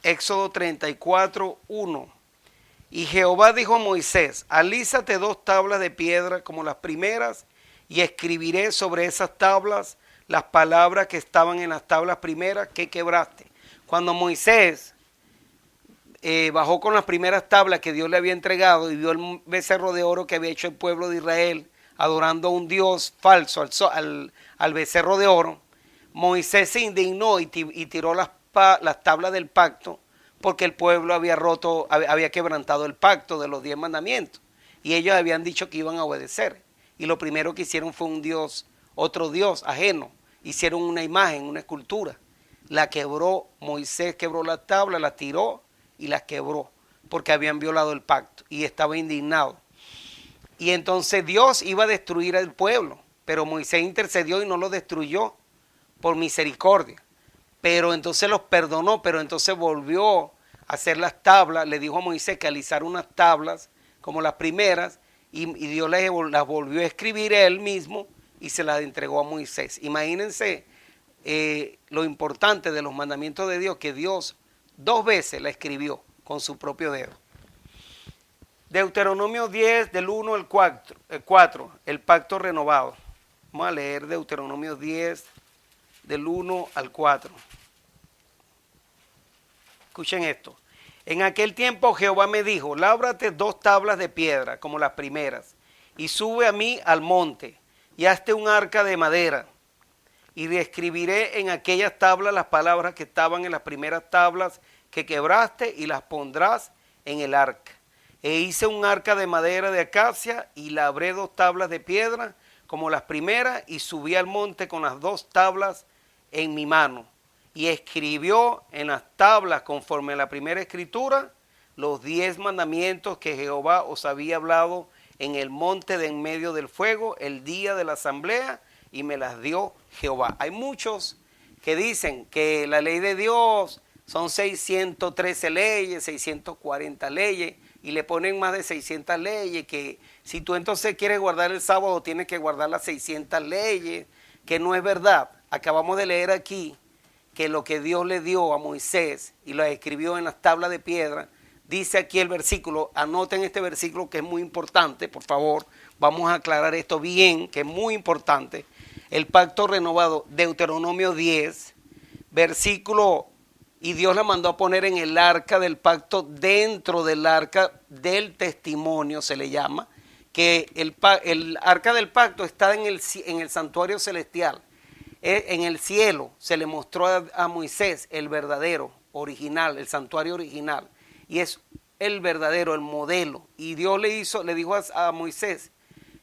Éxodo 34, 1. Y Jehová dijo a Moisés, alízate 2 tablas de piedra como las primeras, y escribiré sobre esas tablas las palabras que estaban en las tablas primeras que quebraste. Cuando Moisés bajó con las primeras tablas que Dios le había entregado y vio el becerro de oro que había hecho el pueblo de Israel, adorando a un Dios falso, al becerro de oro, Moisés se indignó y tiró las tablas del pacto, porque el pueblo había quebrantado el pacto de los 10 mandamientos, y ellos habían dicho que iban a obedecer. Y lo primero que hicieron fue otro Dios ajeno. Hicieron una imagen, una escultura. La quebró, Moisés quebró la tabla, la tiró y la quebró, porque habían violado el pacto y estaba indignado. Y entonces Dios iba a destruir al pueblo, pero Moisés intercedió y no lo destruyó por misericordia. Pero entonces los perdonó, pero entonces volvió a hacer las tablas. Le dijo a Moisés que alisara unas tablas como las primeras, y Dios las volvió a escribir él mismo y se las entregó a Moisés. Imagínense lo importante de los mandamientos de Dios, que Dios 2 veces la escribió con su propio dedo. Deuteronomio 10, del 1 al 4, el pacto renovado. Vamos a leer Deuteronomio 10, del 1 al 4. Escuchen esto. En aquel tiempo Jehová me dijo, lábrate 2 tablas de piedra como las primeras, y sube a mí al monte, y hazte un arca de madera, y escribiré en aquellas tablas las palabras que estaban en las primeras tablas que quebraste, y las pondrás en el arca. E hice un arca de madera de acacia, y labré 2 tablas de piedra como las primeras, y subí al monte con las 2 tablas en mi mano. Y escribió en las tablas, conforme a la primera escritura, los 10 mandamientos que Jehová os había hablado en el monte de en medio del fuego, el día de la asamblea, y me las dio Jehová. Hay muchos que dicen que la ley de Dios son 613 leyes, 640 leyes, y le ponen más de 600 leyes, que si tú entonces quieres guardar el sábado, tienes que guardar las 600 leyes, que no es verdad. Acabamos de leer aquí que lo que Dios le dio a Moisés y lo escribió en las tablas de piedra, dice aquí el versículo, anoten este versículo que es muy importante, por favor, vamos a aclarar esto bien, que es muy importante. El pacto renovado, Deuteronomio 10, versículo, y Dios la mandó a poner en el arca del pacto, dentro del arca del testimonio se le llama, que el arca del pacto está en el santuario celestial. En el cielo se le mostró a Moisés el verdadero, original, el santuario original. Y es el verdadero, el modelo. Y Dios le dijo a Moisés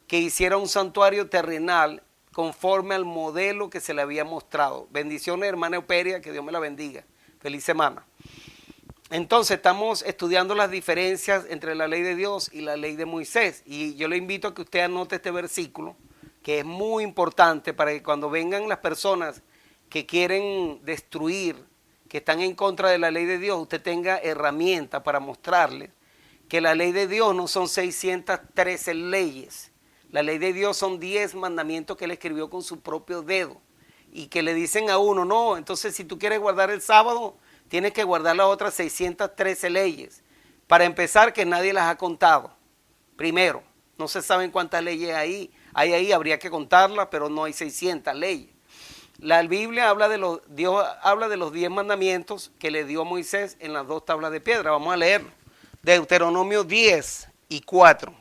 que hiciera un santuario terrenal conforme al modelo que se le había mostrado. Bendiciones, hermana Euperia, que Dios me la bendiga. Feliz semana. Entonces estamos estudiando las diferencias entre la ley de Dios y la ley de Moisés. Y yo le invito a que usted anote este versículo, que es muy importante para que cuando vengan las personas que quieren destruir, que están en contra de la ley de Dios, usted tenga herramientas para mostrarles que la ley de Dios no son 613 leyes. La ley de Dios son 10 mandamientos que él escribió con su propio dedo y que le dicen a uno, no, entonces si tú quieres guardar el sábado, tienes que guardar las otras 613 leyes. Para empezar, que nadie las ha contado. Primero, no se saben cuántas leyes hay ahí, habría que contarlas, pero no hay 600 leyes. La Biblia habla Dios habla de los 10 mandamientos que le dio a Moisés en las 2 tablas de piedra. Vamos a leerlo. Deuteronomio 10:4.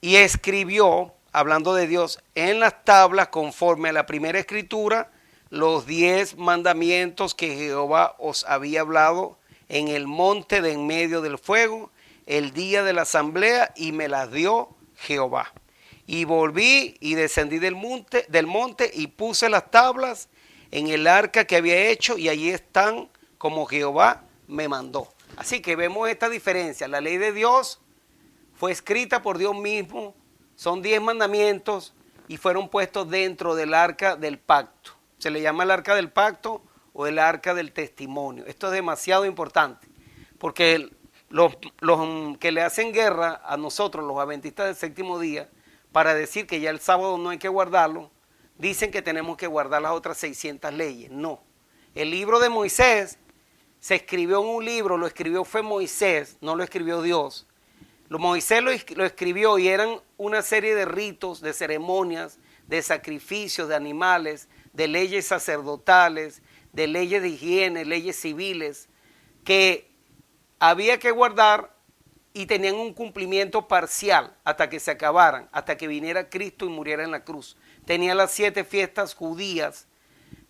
Y escribió, hablando de Dios, en las tablas conforme a la primera escritura, los 10 mandamientos que Jehová os había hablado en el monte de en medio del fuego, el día de la asamblea, y me las dio Jehová. Y volví y descendí del monte y puse las tablas en el arca que había hecho, y allí están como Jehová me mandó. Así que vemos esta diferencia. La ley de Dios fue escrita por Dios mismo, son 10 mandamientos y fueron puestos dentro del arca del pacto. Se le llama el arca del pacto o el arca del testimonio. Esto es demasiado importante, porque los que le hacen guerra a nosotros, los adventistas del séptimo día, para decir que ya el sábado no hay que guardarlo, dicen que tenemos que guardar las otras 600 leyes. No. El libro de Moisés se escribió en un libro, lo escribió fue Moisés, no lo escribió Dios. Moisés lo escribió y eran una serie de ritos, de ceremonias, de sacrificios de animales, de leyes sacerdotales, de leyes de higiene, leyes civiles, que había que guardar y tenían un cumplimiento parcial hasta que se acabaran, hasta que viniera Cristo y muriera en la cruz. Tenía las 7 fiestas judías,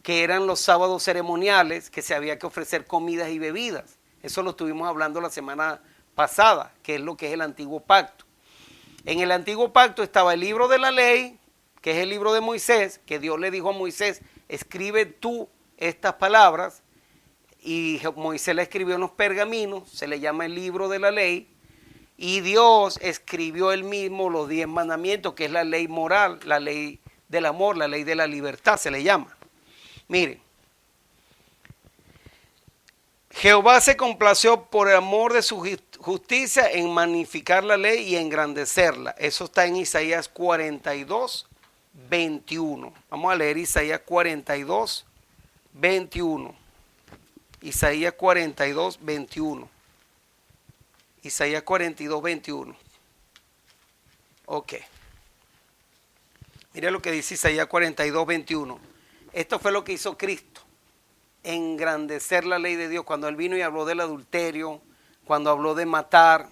que eran los sábados ceremoniales, que se había que ofrecer comidas y bebidas. Eso lo estuvimos hablando la semana pasada, que es lo que es el antiguo pacto. En el antiguo pacto estaba el libro de la ley, que es el libro de Moisés, que Dios le dijo a Moisés, escribe tú estas palabras, y Moisés la escribió en los pergaminos, se le llama el libro de la ley, y Dios escribió él mismo los 10 mandamientos, que es la ley moral, la ley del amor, la ley de la libertad, se le llama. Miren, Jehová se complació por el amor de su justicia en magnificar la ley y engrandecerla. Eso está en Isaías 42:21. Vamos a leer Isaías 42:21. Isaías 42:21. Isaías 42:21. Ok. Mira lo que dice Isaías 42:21. Esto fue lo que hizo Cristo. Engrandecer la ley de Dios cuando él vino y habló del adulterio, cuando habló de matar.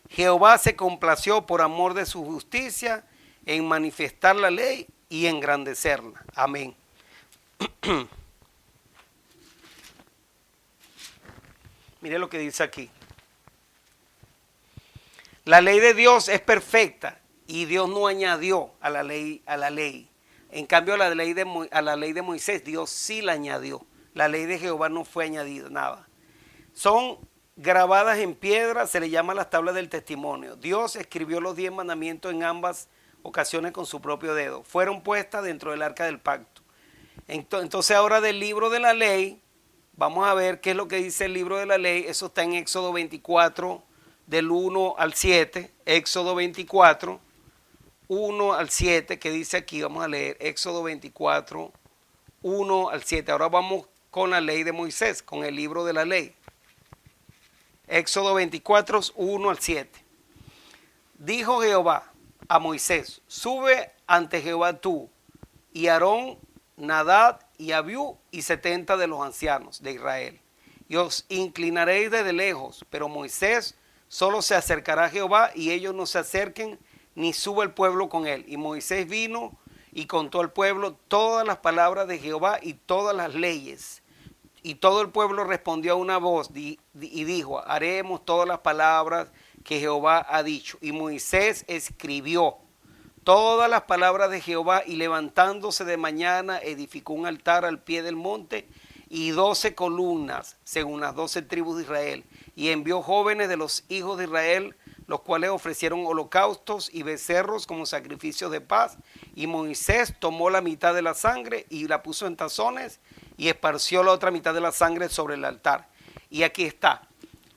Jehová se complació por amor de su justicia en manifestar la ley y engrandecerla. Amén. Mire lo que dice aquí. La ley de Dios es perfecta y Dios no añadió a la ley. En cambio, a la ley de Moisés, Dios sí la añadió. La ley de Jehová no fue añadida, nada. Son grabadas en piedra, se le llama las tablas del testimonio. Dios escribió los 10 mandamientos en ambas ocasiones con su propio dedo. Fueron puestas dentro del arca del pacto. Entonces ahora del libro de la ley, vamos a ver qué es lo que dice el libro de la ley. Eso está en Éxodo 24, del 1 al 7. Éxodo 24. 1 al 7, que dice aquí, vamos a leer Éxodo 24, 1 al 7. Ahora vamos con la ley de Moisés, con el libro de la ley. Éxodo 24, 1 al 7. Dijo Jehová a Moisés, sube ante Jehová tú, y Aarón, Nadab y Abiú, y 70 de los ancianos de Israel. Y os inclinaréis desde lejos, pero Moisés solo se acercará a Jehová, y ellos no se acerquen, ni suba el pueblo con él. Y Moisés vino y contó al pueblo todas las palabras de Jehová y todas las leyes. Y todo el pueblo respondió a una voz y dijo, haremos todas las palabras que Jehová ha dicho. Y Moisés escribió todas las palabras de Jehová, y levantándose de mañana edificó un altar al pie del monte y 12 columnas según las 12 tribus de Israel. Y envió jóvenes de los hijos de Israel, los cuales ofrecieron holocaustos y becerros como sacrificios de paz. Y Moisés tomó la mitad de la sangre y la puso en tazones y esparció la otra mitad de la sangre sobre el altar. Y aquí está.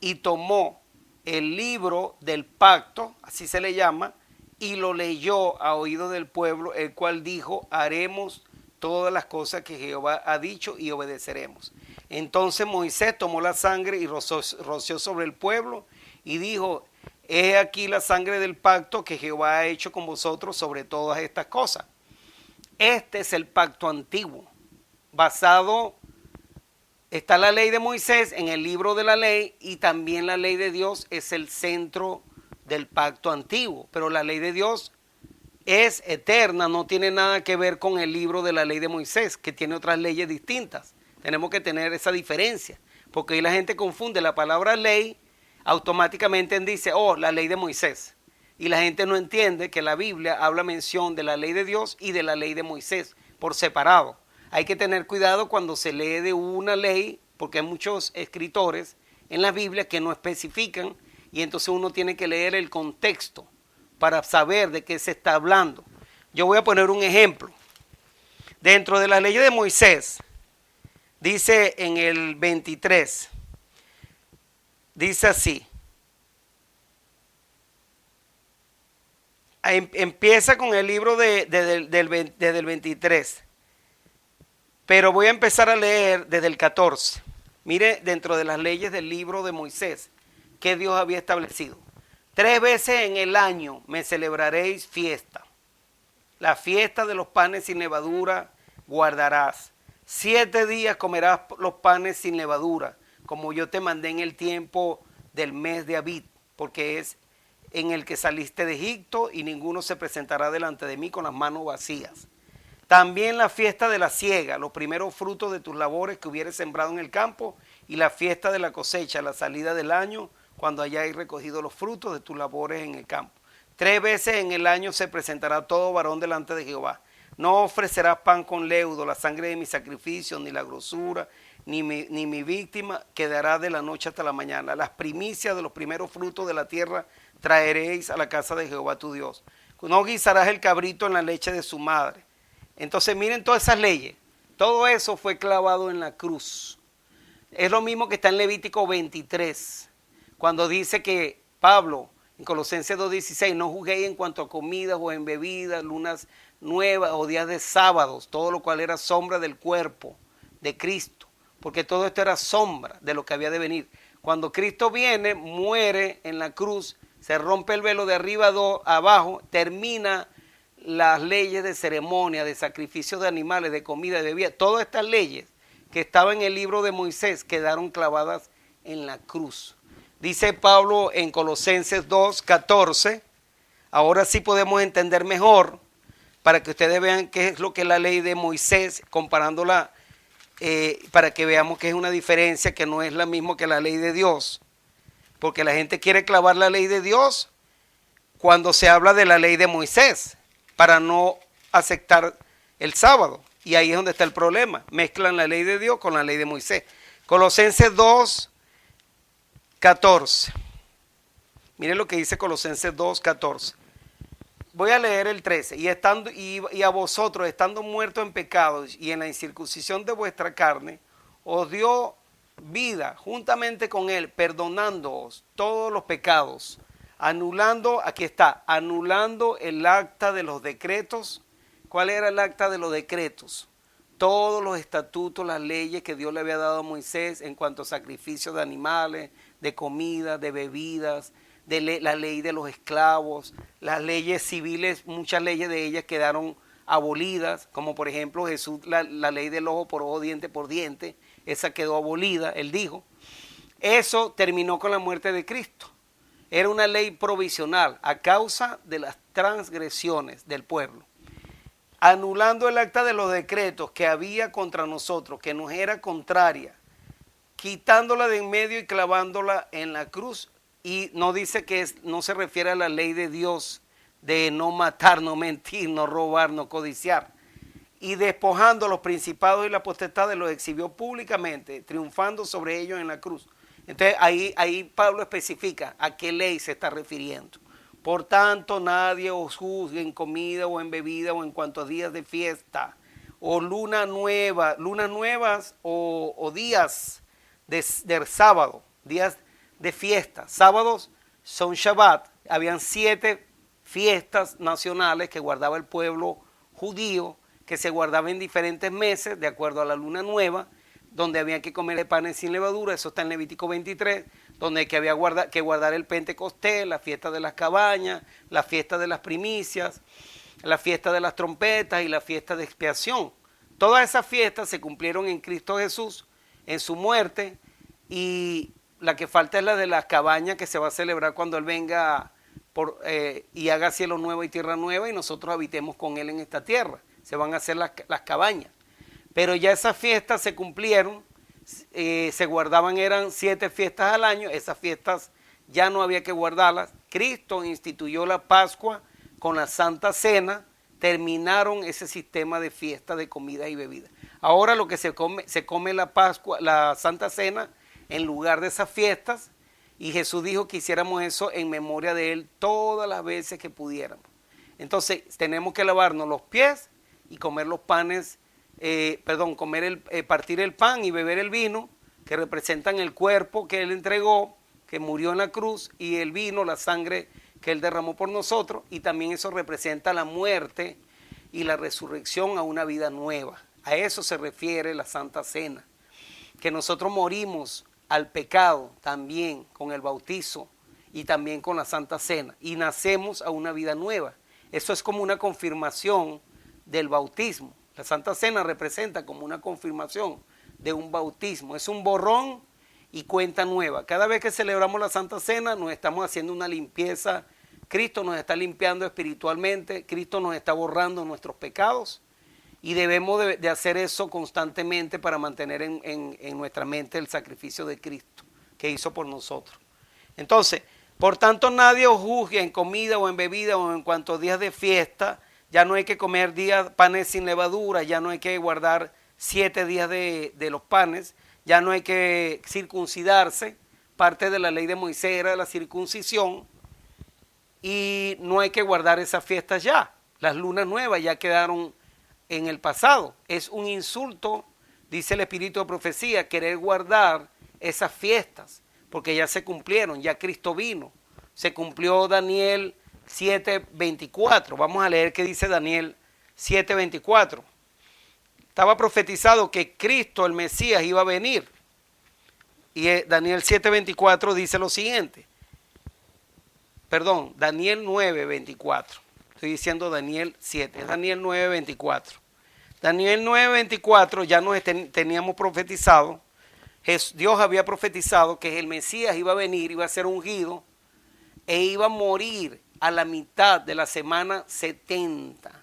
Y tomó el libro del pacto, así se le llama, y lo leyó a oído del pueblo, el cual dijo: haremos todas las cosas que Jehová ha dicho y obedeceremos. Entonces Moisés tomó la sangre y roció sobre el pueblo y dijo: he aquí la sangre del pacto que Jehová ha hecho con vosotros sobre todas estas cosas. Este es el pacto antiguo, basado, está la ley de Moisés en el libro de la ley, y también la ley de Dios es el centro del pacto antiguo, pero la ley de Dios es eterna, no tiene nada que ver con el libro de la ley de Moisés, que tiene otras leyes distintas. Tenemos que tener esa diferencia, porque ahí la gente confunde la palabra ley, automáticamente dice: oh, la ley de Moisés. Y la gente no entiende que la Biblia habla mención de la ley de Dios y de la ley de Moisés por separado. Hay que tener cuidado cuando se lee de una ley, porque hay muchos escritores en la Biblia que no especifican, y entonces uno tiene que leer el contexto para saber de qué se está hablando. Yo voy a poner un ejemplo. Dentro de la ley de Moisés, dice en el 23, dice así. Empieza con el libro desde el 23, pero voy a empezar a leer desde el 14. Mire, dentro de las leyes del libro de Moisés, que Dios había establecido: 3 veces en el año me celebraréis fiesta. La fiesta de los panes sin levadura guardarás. 7 días comerás los panes sin levadura, como yo te mandé en el tiempo del mes de Abib, porque es en el que saliste de Egipto, y ninguno se presentará delante de mí con las manos vacías. También la fiesta de la siega, los primeros frutos de tus labores que hubieres sembrado en el campo, y la fiesta de la cosecha, la salida del año, cuando hayáis recogido los frutos de tus labores en el campo. 3 veces en el año se presentará todo varón delante de Jehová. No ofrecerás pan con leudo, la sangre de mi sacrificio, ni la grosura, ni mi víctima quedará de la noche hasta la mañana. Las primicias de los primeros frutos de la tierra traeréis a la casa de Jehová tu Dios. No guisarás el cabrito en la leche de su madre. Entonces miren todas esas leyes. Todo eso fue clavado en la cruz. Es lo mismo que está en Levítico 23, cuando dice que Pablo, en Colosenses 2:16, no juzguéis en cuanto a comidas o en bebidas, lunas nuevas o días de sábados, todo lo cual era sombra del cuerpo de Cristo, porque todo esto era sombra de lo que había de venir. Cuando Cristo viene, muere en la cruz, se rompe el velo de arriba abajo, termina las leyes de ceremonia, de sacrificio de animales, de comida, de bebida. Todas estas leyes que estaban en el libro de Moisés quedaron clavadas en la cruz. Dice Pablo en Colosenses 2:14, ahora sí podemos entender mejor, para que ustedes vean qué es lo que es la ley de Moisés, comparándola, para que veamos que es una diferencia, que no es la misma que la ley de Dios, porque la gente quiere clavar la ley de Dios cuando se habla de la ley de Moisés, para no aceptar el sábado, y ahí es donde está el problema, mezclan la ley de Dios con la ley de Moisés. Colosenses 2:14, miren lo que dice Colosenses 2:14. Voy a leer el 13. Y a vosotros, estando muertos en pecados y en la incircuncisión de vuestra carne, os dio vida juntamente con él, perdonándoos todos los pecados, anulando, aquí está, anulando el acta de los decretos. ¿Cuál era el acta de los decretos? Todos los estatutos, las leyes que Dios le había dado a Moisés en cuanto a sacrificios de animales, de comida, de bebidas, de la ley de los esclavos, las leyes civiles, muchas leyes de ellas quedaron abolidas, como por ejemplo Jesús, la ley del ojo por ojo, diente por diente, esa quedó abolida, él dijo. Eso terminó con la muerte de Cristo. Era una ley provisional a causa de las transgresiones del pueblo. Anulando el acta de los decretos que había contra nosotros, que nos era contraria, quitándola de en medio y clavándola en la cruz. Y no dice que no se refiere a la ley de Dios de no matar, no mentir, no robar, no codiciar. Y despojando a los principados y las potestades, los exhibió públicamente, triunfando sobre ellos en la cruz. Entonces ahí Pablo especifica a qué ley se está refiriendo. Por tanto, nadie os juzgue en comida o en bebida o en cuanto a días de fiesta o luna nueva, lunas nuevas o días de sábado, días de fiesta. Sábados son Shabbat. Habían 7 fiestas nacionales que guardaba el pueblo judío, que se guardaba en diferentes meses de acuerdo a la luna nueva, donde había que comer panes sin levadura. Eso está en Levítico 23, donde había que guardar el Pentecostés, la fiesta de las cabañas, la fiesta de las primicias, la fiesta de las trompetas y la fiesta de expiación. Todas esas fiestas se cumplieron en Cristo Jesús, en su muerte, y la que falta es la de las cabañas, que se va a celebrar cuando Él venga y haga cielo nuevo y tierra nueva, y nosotros habitemos con Él en esta tierra. Se van a hacer las cabañas. Pero ya esas fiestas se cumplieron, se guardaban, eran 7 fiestas al año. Esas fiestas ya no había que guardarlas. Cristo instituyó la Pascua con la Santa Cena, terminaron ese sistema de fiesta de comida y bebida. Ahora lo que se come la Pascua, la Santa Cena, en lugar de esas fiestas, y Jesús dijo que hiciéramos eso en memoria de Él todas las veces que pudiéramos. Entonces tenemos que lavarnos los pies y comer los panes, partir el pan y beber el vino, que representan el cuerpo que Él entregó, que murió en la cruz, y el vino, la sangre que Él derramó por nosotros, y también eso representa la muerte y la resurrección a una vida nueva. A eso se refiere la Santa Cena, que nosotros morimos al pecado también con el bautizo y también con la Santa Cena, y nacemos a una vida nueva. Eso es como una confirmación del bautismo. La Santa Cena representa como una confirmación de un bautismo. Es un borrón y cuenta nueva. Cada vez que celebramos la Santa Cena nos estamos haciendo una limpieza. Cristo nos está limpiando espiritualmente. Cristo nos está borrando nuestros pecados. Y debemos de hacer eso constantemente para mantener en nuestra mente el sacrificio de Cristo que hizo por nosotros. Entonces, por tanto, nadie os juzgue en comida o en bebida o en cuantos días de fiesta. Ya no hay que comer panes sin levadura, ya no hay que guardar 7 días de los panes, ya no hay que circuncidarse. Parte de la ley de Moisés era la circuncisión, y no hay que guardar esas fiestas ya. Las lunas nuevas ya quedaron en el pasado. Es un insulto, dice el espíritu de profecía, querer guardar esas fiestas, porque ya se cumplieron, ya Cristo vino. Se cumplió Daniel 7:24. Vamos a leer qué dice Daniel 7:24. Estaba profetizado que Cristo, el Mesías, iba a venir. Y Daniel 7:24 dice lo siguiente. Perdón, Daniel 9:24. Estoy diciendo Daniel 7, es Daniel 9:24. Daniel 9:24 ya nos teníamos profetizado. Dios había profetizado que el Mesías iba a venir, iba a ser ungido e iba a morir a la mitad de la semana 70.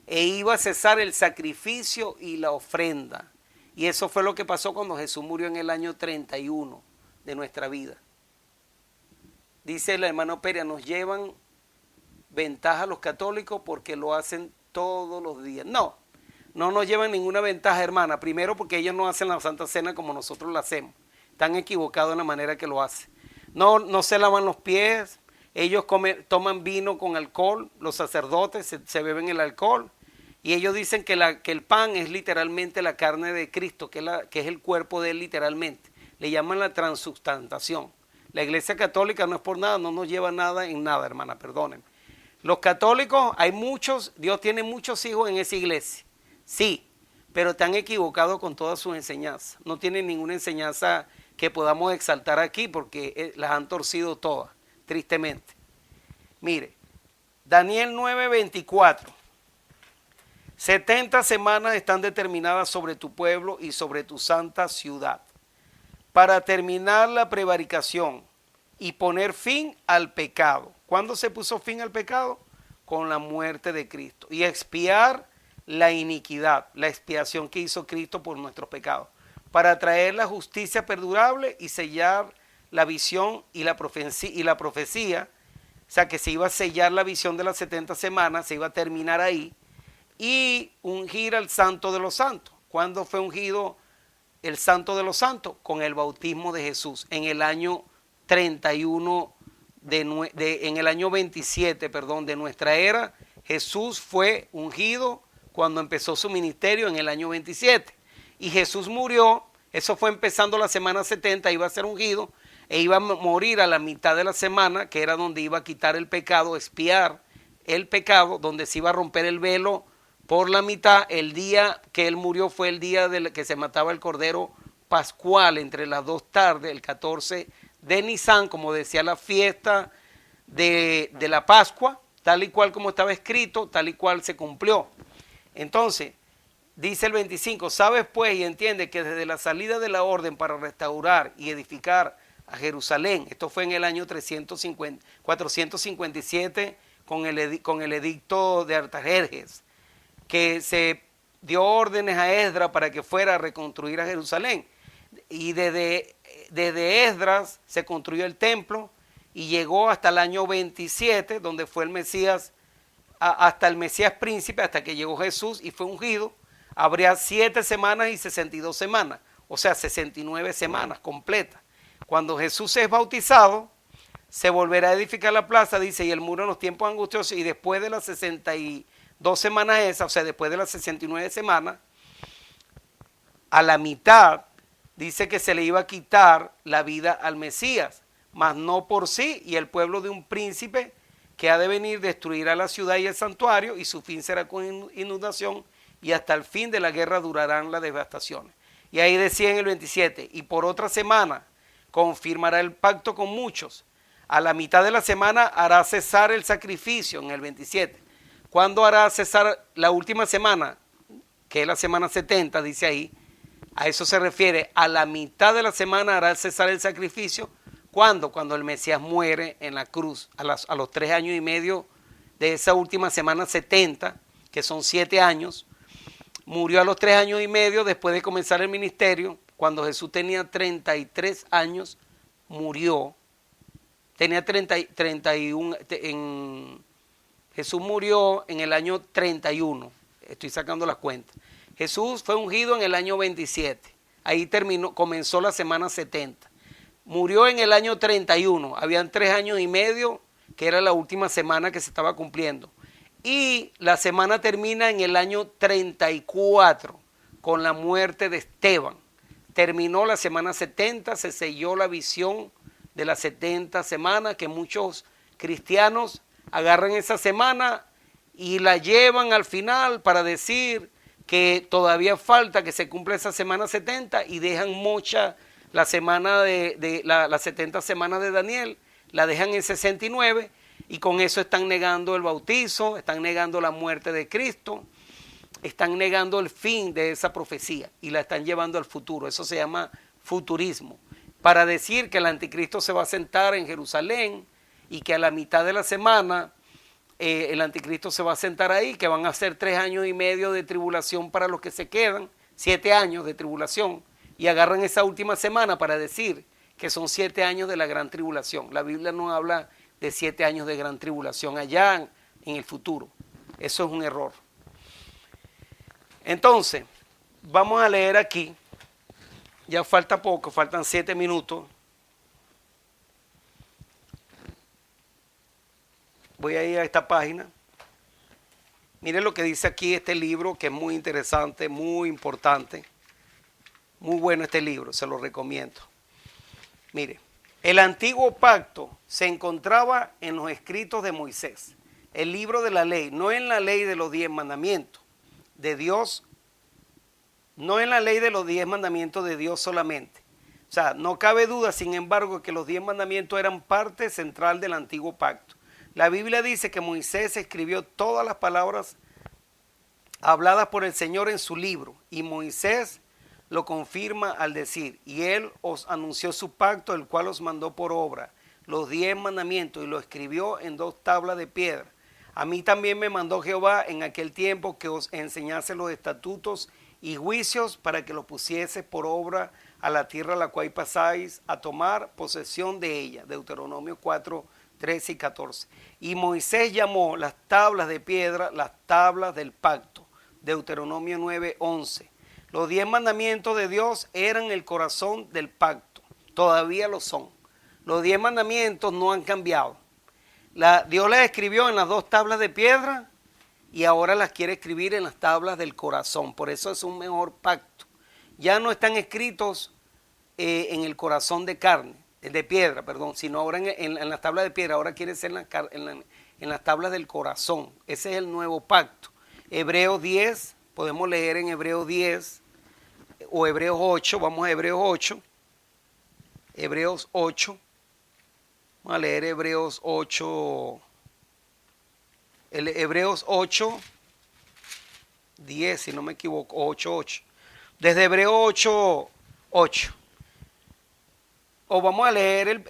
E iba a cesar el sacrificio y la ofrenda. Y eso fue lo que pasó cuando Jesús murió en el año 31 de nuestra vida. Dice el hermano Peria, nos llevan ventaja los católicos porque lo hacen todos los días. No nos llevan ninguna ventaja, hermana. Primero porque ellos no hacen la Santa Cena como nosotros la hacemos. Están equivocados en la manera que lo hacen. No se lavan los pies. Ellos toman vino con alcohol. Los sacerdotes se beben el alcohol. Y ellos dicen que el pan es literalmente la carne de Cristo, que es el cuerpo de Él literalmente. Le llaman la transubstanciación. La Iglesia Católica no es por nada, no nos lleva nada en nada, hermana, perdónenme. Los católicos, hay muchos, Dios tiene muchos hijos en esa iglesia. Sí, pero están equivocados con todas sus enseñanzas. No tienen ninguna enseñanza que podamos exaltar aquí porque las han torcido todas, tristemente. Mire, Daniel 9:24. 70 semanas están determinadas sobre tu pueblo y sobre tu santa ciudad, para terminar la prevaricación y poner fin al pecado. ¿Cuándo se puso fin al pecado? Con la muerte de Cristo. Y expiar la iniquidad, la expiación que hizo Cristo por nuestros pecados, para traer la justicia perdurable y sellar la visión y la profecía. O sea, que se iba a sellar la visión de las 70 semanas, se iba a terminar ahí, y ungir al Santo de los Santos. ¿Cuándo fue ungido el Santo de los Santos? Con el bautismo de Jesús, en el año 31, en el año 27, de nuestra era. Jesús fue ungido cuando empezó su ministerio en el año 27. Y Jesús murió, eso fue empezando la semana 70, iba a ser ungido e iba a morir a la mitad de la semana, que era donde iba a quitar el pecado, expiar el pecado, donde se iba a romper el velo por la mitad. El día que él murió fue el día que se mataba el cordero pascual entre las 2 tardes, el 14 de Nisan, como decía la fiesta de la Pascua, tal y cual como estaba escrito, tal y cual se cumplió. Entonces, dice el 25, sabes pues y entiende que desde la salida de la orden para restaurar y edificar a Jerusalén, esto fue en el año 457 con el edicto de Artajerjes, que se dio órdenes a Esdras para que fuera a reconstruir a Jerusalén. Y desde Esdras se construyó el templo y llegó hasta el año 27, donde fue el Mesías, hasta el Mesías príncipe, hasta que llegó Jesús y fue ungido. Habría 7 semanas y 62 semanas, o sea, 69 semanas completas. Cuando Jesús es bautizado, se volverá a edificar la plaza, dice, y el muro en los tiempos angustiosos, y después de las 62 semanas esas, o sea, después de las 69 semanas, a la mitad, dice que se le iba a quitar la vida al Mesías, mas no por sí, y el pueblo de un príncipe que ha de venir destruirá la ciudad y el santuario, y su fin será con inundación, y hasta el fin de la guerra durarán las devastaciones. Y ahí decía en el 27, y por otra semana confirmará el pacto con muchos. A la mitad de la semana hará cesar el sacrificio, en el 27. ¿Cuándo hará cesar la última semana? Que es la semana 70, dice ahí. A eso se refiere, a la mitad de la semana hará cesar el sacrificio. ¿Cuándo? Cuando el Mesías muere en la cruz, a los 3 años y medio de esa última semana 70, que son 7 años. Murió a los 3 años y medio después de comenzar el ministerio. Cuando Jesús tenía 33 años, murió. Tenía 31, Jesús murió en el año 31, estoy sacando las cuentas. Jesús fue ungido en el año 27, ahí comenzó la semana 70. Murió en el año 31, habían 3 años y medio, que era la última semana que se estaba cumpliendo. Y la semana termina en el año 34, con la muerte de Esteban. Terminó la semana 70, se selló la visión de las 70 semanas, que muchos cristianos agarran esa semana y la llevan al final para decir que todavía falta que se cumpla esa semana 70 y dejan mocha la semana las 70 semanas de Daniel, la dejan en 69 y con eso están negando el bautizo, están negando la muerte de Cristo, están negando el fin de esa profecía y la están llevando al futuro. Eso se llama futurismo, para decir que el anticristo se va a sentar en Jerusalén y que a la mitad de la semana el anticristo se va a sentar ahí, que van a ser 3 años y medio de tribulación para los que se quedan, 7 años de tribulación, y agarran esa última semana para decir que son 7 años de la gran tribulación. La Biblia no habla de 7 años de gran tribulación allá en el futuro. Eso es un error. Entonces, vamos a leer aquí. Ya falta poco, faltan 7 minutos. Voy a ir a esta página. Miren lo que dice aquí este libro, que es muy interesante, muy importante. Muy bueno este libro, se lo recomiendo. Mire, el antiguo pacto se encontraba en los escritos de Moisés, el libro de la ley, no en la ley de los 10 mandamientos de Dios, no en la ley de los 10 mandamientos de Dios solamente. O sea, no cabe duda, sin embargo, que los 10 mandamientos eran parte central del antiguo pacto. La Biblia dice que Moisés escribió todas las palabras habladas por el Señor en su libro, y Moisés lo confirma al decir, y él os anunció su pacto, el cual os mandó por obra, los 10 mandamientos, y lo escribió en 2 tablas de piedra. A mí también me mandó Jehová en aquel tiempo que os enseñase los estatutos y juicios para que los pusiese por obra a la tierra a la cual pasáis a tomar posesión de ella. Deuteronomio 4, 13 y 14. Y Moisés llamó las tablas de piedra las tablas del pacto. Deuteronomio 9, 11. Los 10 mandamientos de Dios eran el corazón del pacto. Todavía lo son. Los 10 mandamientos no han cambiado. Dios las escribió en las 2 tablas de piedra y ahora las quiere escribir en las tablas del corazón. Por eso es un mejor pacto. Ya no están escritos en el corazón de carne, de piedra, perdón, sino ahora en las tablas de piedra. Ahora quiere ser en las tablas del corazón. Ese es el nuevo pacto. Hebreos 10, podemos leer en Hebreos 10 o Hebreos 8, vamos a Hebreos 8. Hebreos 8, vamos a leer Hebreos 8, Hebreos 8, 10, si no me equivoco, 8, 8. Desde Hebreos 8, 8. O vamos a leer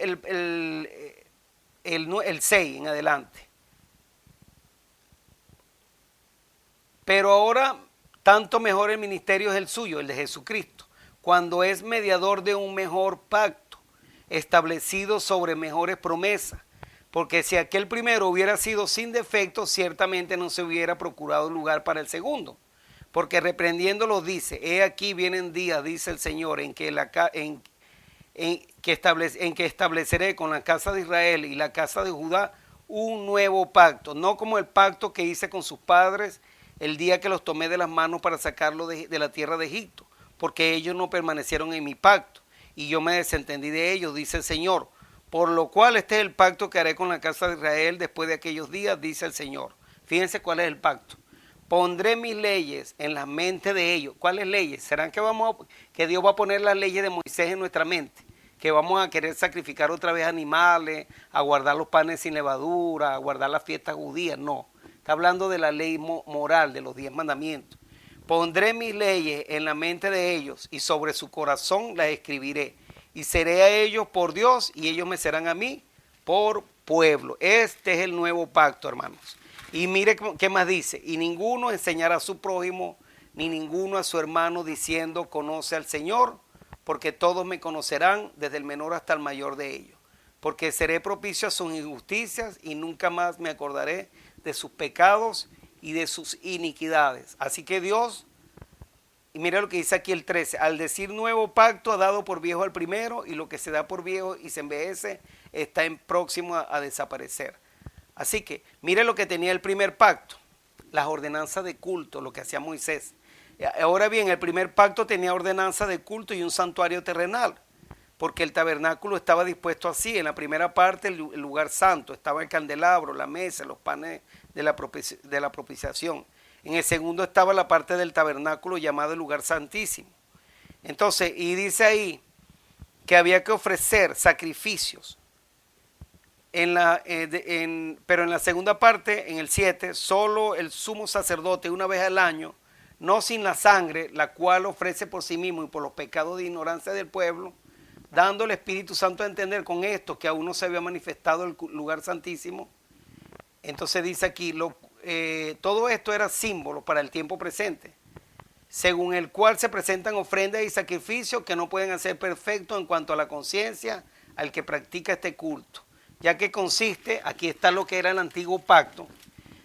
el 6 en adelante. Pero ahora, tanto mejor el ministerio es el suyo, el de Jesucristo, cuando es mediador de un mejor pacto, establecido sobre mejores promesas. Porque si aquel primero hubiera sido sin defecto, ciertamente no se hubiera procurado lugar para el segundo. Porque reprendiéndolo dice, he aquí vienen días, dice el Señor, en que estableceré con la casa de Israel y la casa de Judá un nuevo pacto, no como el pacto que hice con sus padres el día que los tomé de las manos para sacarlos de la tierra de Egipto, porque ellos no permanecieron en mi pacto, y yo me desentendí de ellos, dice el Señor. Por lo cual este es el pacto que haré con la casa de Israel después de aquellos días, dice el Señor. Fíjense cuál es el pacto. Pondré mis leyes en la mente de ellos. ¿Cuáles leyes? ¿Serán que Dios va a poner las leyes de Moisés en nuestra mente? Que vamos a querer sacrificar otra vez animales, a guardar los panes sin levadura, a guardar las fiestas judías. No, está hablando de la ley moral, de los 10 mandamientos. Pondré mis leyes en la mente de ellos y sobre su corazón las escribiré. Y seré a ellos por Dios y ellos me serán a mí por pueblo. Este es el nuevo pacto, hermanos. Y mire qué más dice. Y ninguno enseñará a su prójimo, ni ninguno a su hermano diciendo conoce al Señor, porque todos me conocerán, desde el menor hasta el mayor de ellos. Porque seré propicio a sus injusticias y nunca más me acordaré de sus pecados y de sus iniquidades. Así que Dios, y mira lo que dice aquí el 13, al decir nuevo pacto ha dado por viejo al primero, y lo que se da por viejo y se envejece está en próximo a desaparecer. Así que mire lo que tenía el primer pacto, las ordenanzas de culto, lo que hacía Moisés. Ahora bien, el primer pacto tenía ordenanza de culto y un santuario terrenal, porque el tabernáculo estaba dispuesto así. En la primera parte, el lugar santo, estaba el candelabro, la mesa, los panes de la propiciación. En el segundo estaba la parte del tabernáculo llamado el lugar santísimo. Entonces, y dice ahí que había que ofrecer sacrificios. Pero en la segunda parte, en el 7, solo el sumo sacerdote una vez al año, no sin la sangre, la cual ofrece por sí mismo y por los pecados de ignorancia del pueblo, dando el Espíritu Santo a entender con esto que aún no se había manifestado el lugar santísimo. Entonces dice aquí, todo esto era símbolo para el tiempo presente, según el cual se presentan ofrendas y sacrificios que no pueden hacer perfecto en cuanto a la conciencia al que practica este culto, ya que consiste, aquí está lo que era el antiguo pacto,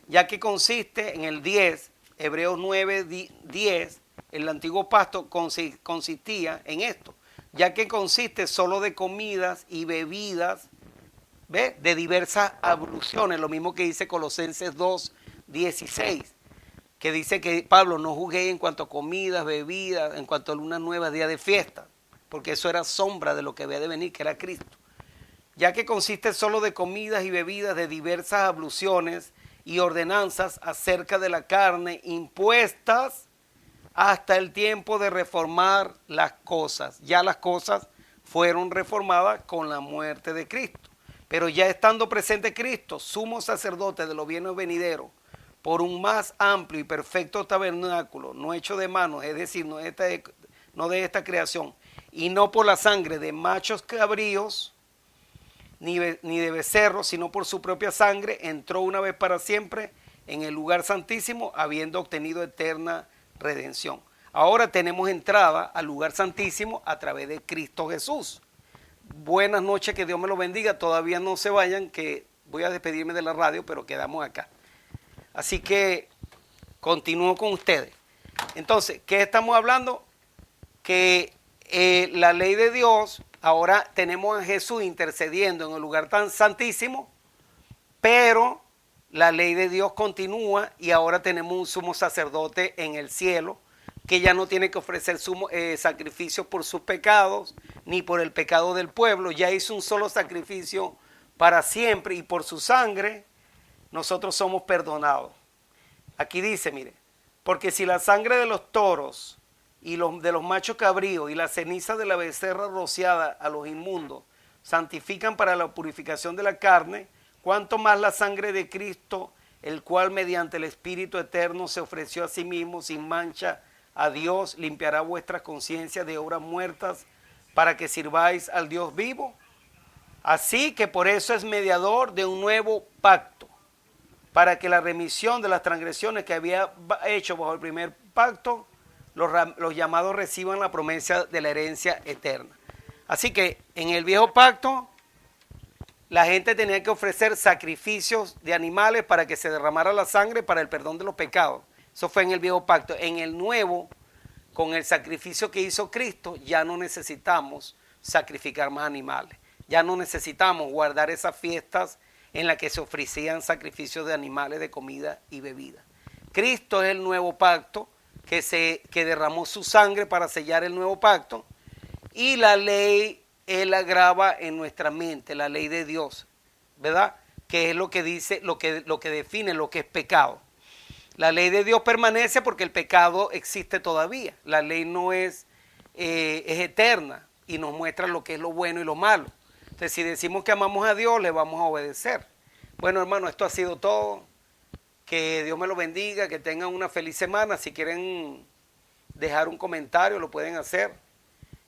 ya que consiste en el 10, Hebreos 9, 10, el antiguo pacto consistía en esto, ya que consiste solo de comidas y bebidas, ¿ve?, de diversas abluciones, lo mismo que dice Colosenses 2, 16, que dice que Pablo no juzgué en cuanto a comidas, bebidas, en cuanto a luna nueva, día de fiesta, porque eso era sombra de lo que había de venir, que era Cristo. Ya que consiste solo de comidas y bebidas de diversas abluciones y ordenanzas acerca de la carne impuestas hasta el tiempo de reformar las cosas. Ya las cosas fueron reformadas con la muerte de Cristo. Pero ya estando presente Cristo, sumo sacerdote de los bienes venideros, por un más amplio y perfecto tabernáculo, no hecho de manos, es decir, no de esta creación, y no por la sangre de machos cabríos, ni de becerros, sino por su propia sangre, entró una vez para siempre en el lugar santísimo, habiendo obtenido eterna redención. Ahora tenemos entrada al lugar santísimo a través de Cristo Jesús. Buenas noches, que Dios me los bendiga. Todavía no se vayan, que voy a despedirme de la radio, pero quedamos acá. Así que continúo con ustedes. Entonces, ¿qué estamos hablando? Que la ley de Dios, ahora tenemos a Jesús intercediendo en el lugar tan santísimo, pero la ley de Dios continúa y ahora tenemos un sumo sacerdote en el cielo que ya no tiene que ofrecer sacrificios por sus pecados ni por el pecado del pueblo. Ya hizo un solo sacrificio para siempre y por su sangre nosotros somos perdonados. Aquí dice, mire, porque si la sangre de los toros y de los machos cabríos y la ceniza de la becerra rociada a los inmundos santifican para la purificación de la carne, cuánto más la sangre de Cristo, el cual mediante el Espíritu Eterno se ofreció a sí mismo sin mancha a Dios, limpiará vuestras conciencias de obras muertas para que sirváis al Dios vivo. Así que por eso es mediador de un nuevo pacto, para que la remisión de las transgresiones que había hecho bajo el primer pacto, los llamados reciban la promesa de la herencia eterna. Así que en el viejo pacto, la gente tenía que ofrecer sacrificios de animales para que se derramara la sangre para el perdón de los pecados. Eso fue en el viejo pacto. En el nuevo, con el sacrificio que hizo Cristo, ya no necesitamos sacrificar más animales. Ya no necesitamos guardar esas fiestas en las que se ofrecían sacrificios de animales, de comida y bebida. Cristo es el nuevo pacto que derramó su sangre para sellar el nuevo pacto, y la ley Él la graba en nuestra mente, la ley de Dios, ¿verdad? Que es lo que dice, lo que define lo que es pecado. La ley de Dios permanece porque el pecado existe todavía. La ley no es eterna y nos muestra lo que es lo bueno y lo malo. Entonces, si decimos que amamos a Dios, le vamos a obedecer. Bueno, hermano, esto ha sido todo. Que Dios me lo bendiga, que tengan una feliz semana. Si quieren dejar un comentario, lo pueden hacer.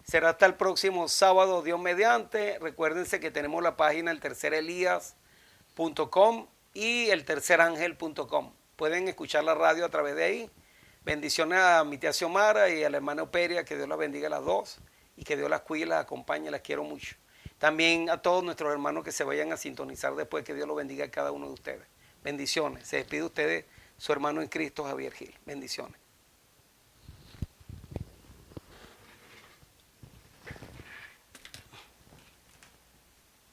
Será hasta el próximo sábado, Dios mediante. Recuérdense que tenemos la página eltercerelias.com y eltercerangel.com. Pueden escuchar la radio a través de ahí. Bendiciones a mi tía Xiomara y a la hermana Operia, que Dios las bendiga a las dos y que Dios las cuide y las acompañe, las quiero mucho. También a todos nuestros hermanos que se vayan a sintonizar después, que Dios los bendiga a cada uno de ustedes. Bendiciones. Se despide de ustedes su hermano en Cristo, Javier Gil. Bendiciones.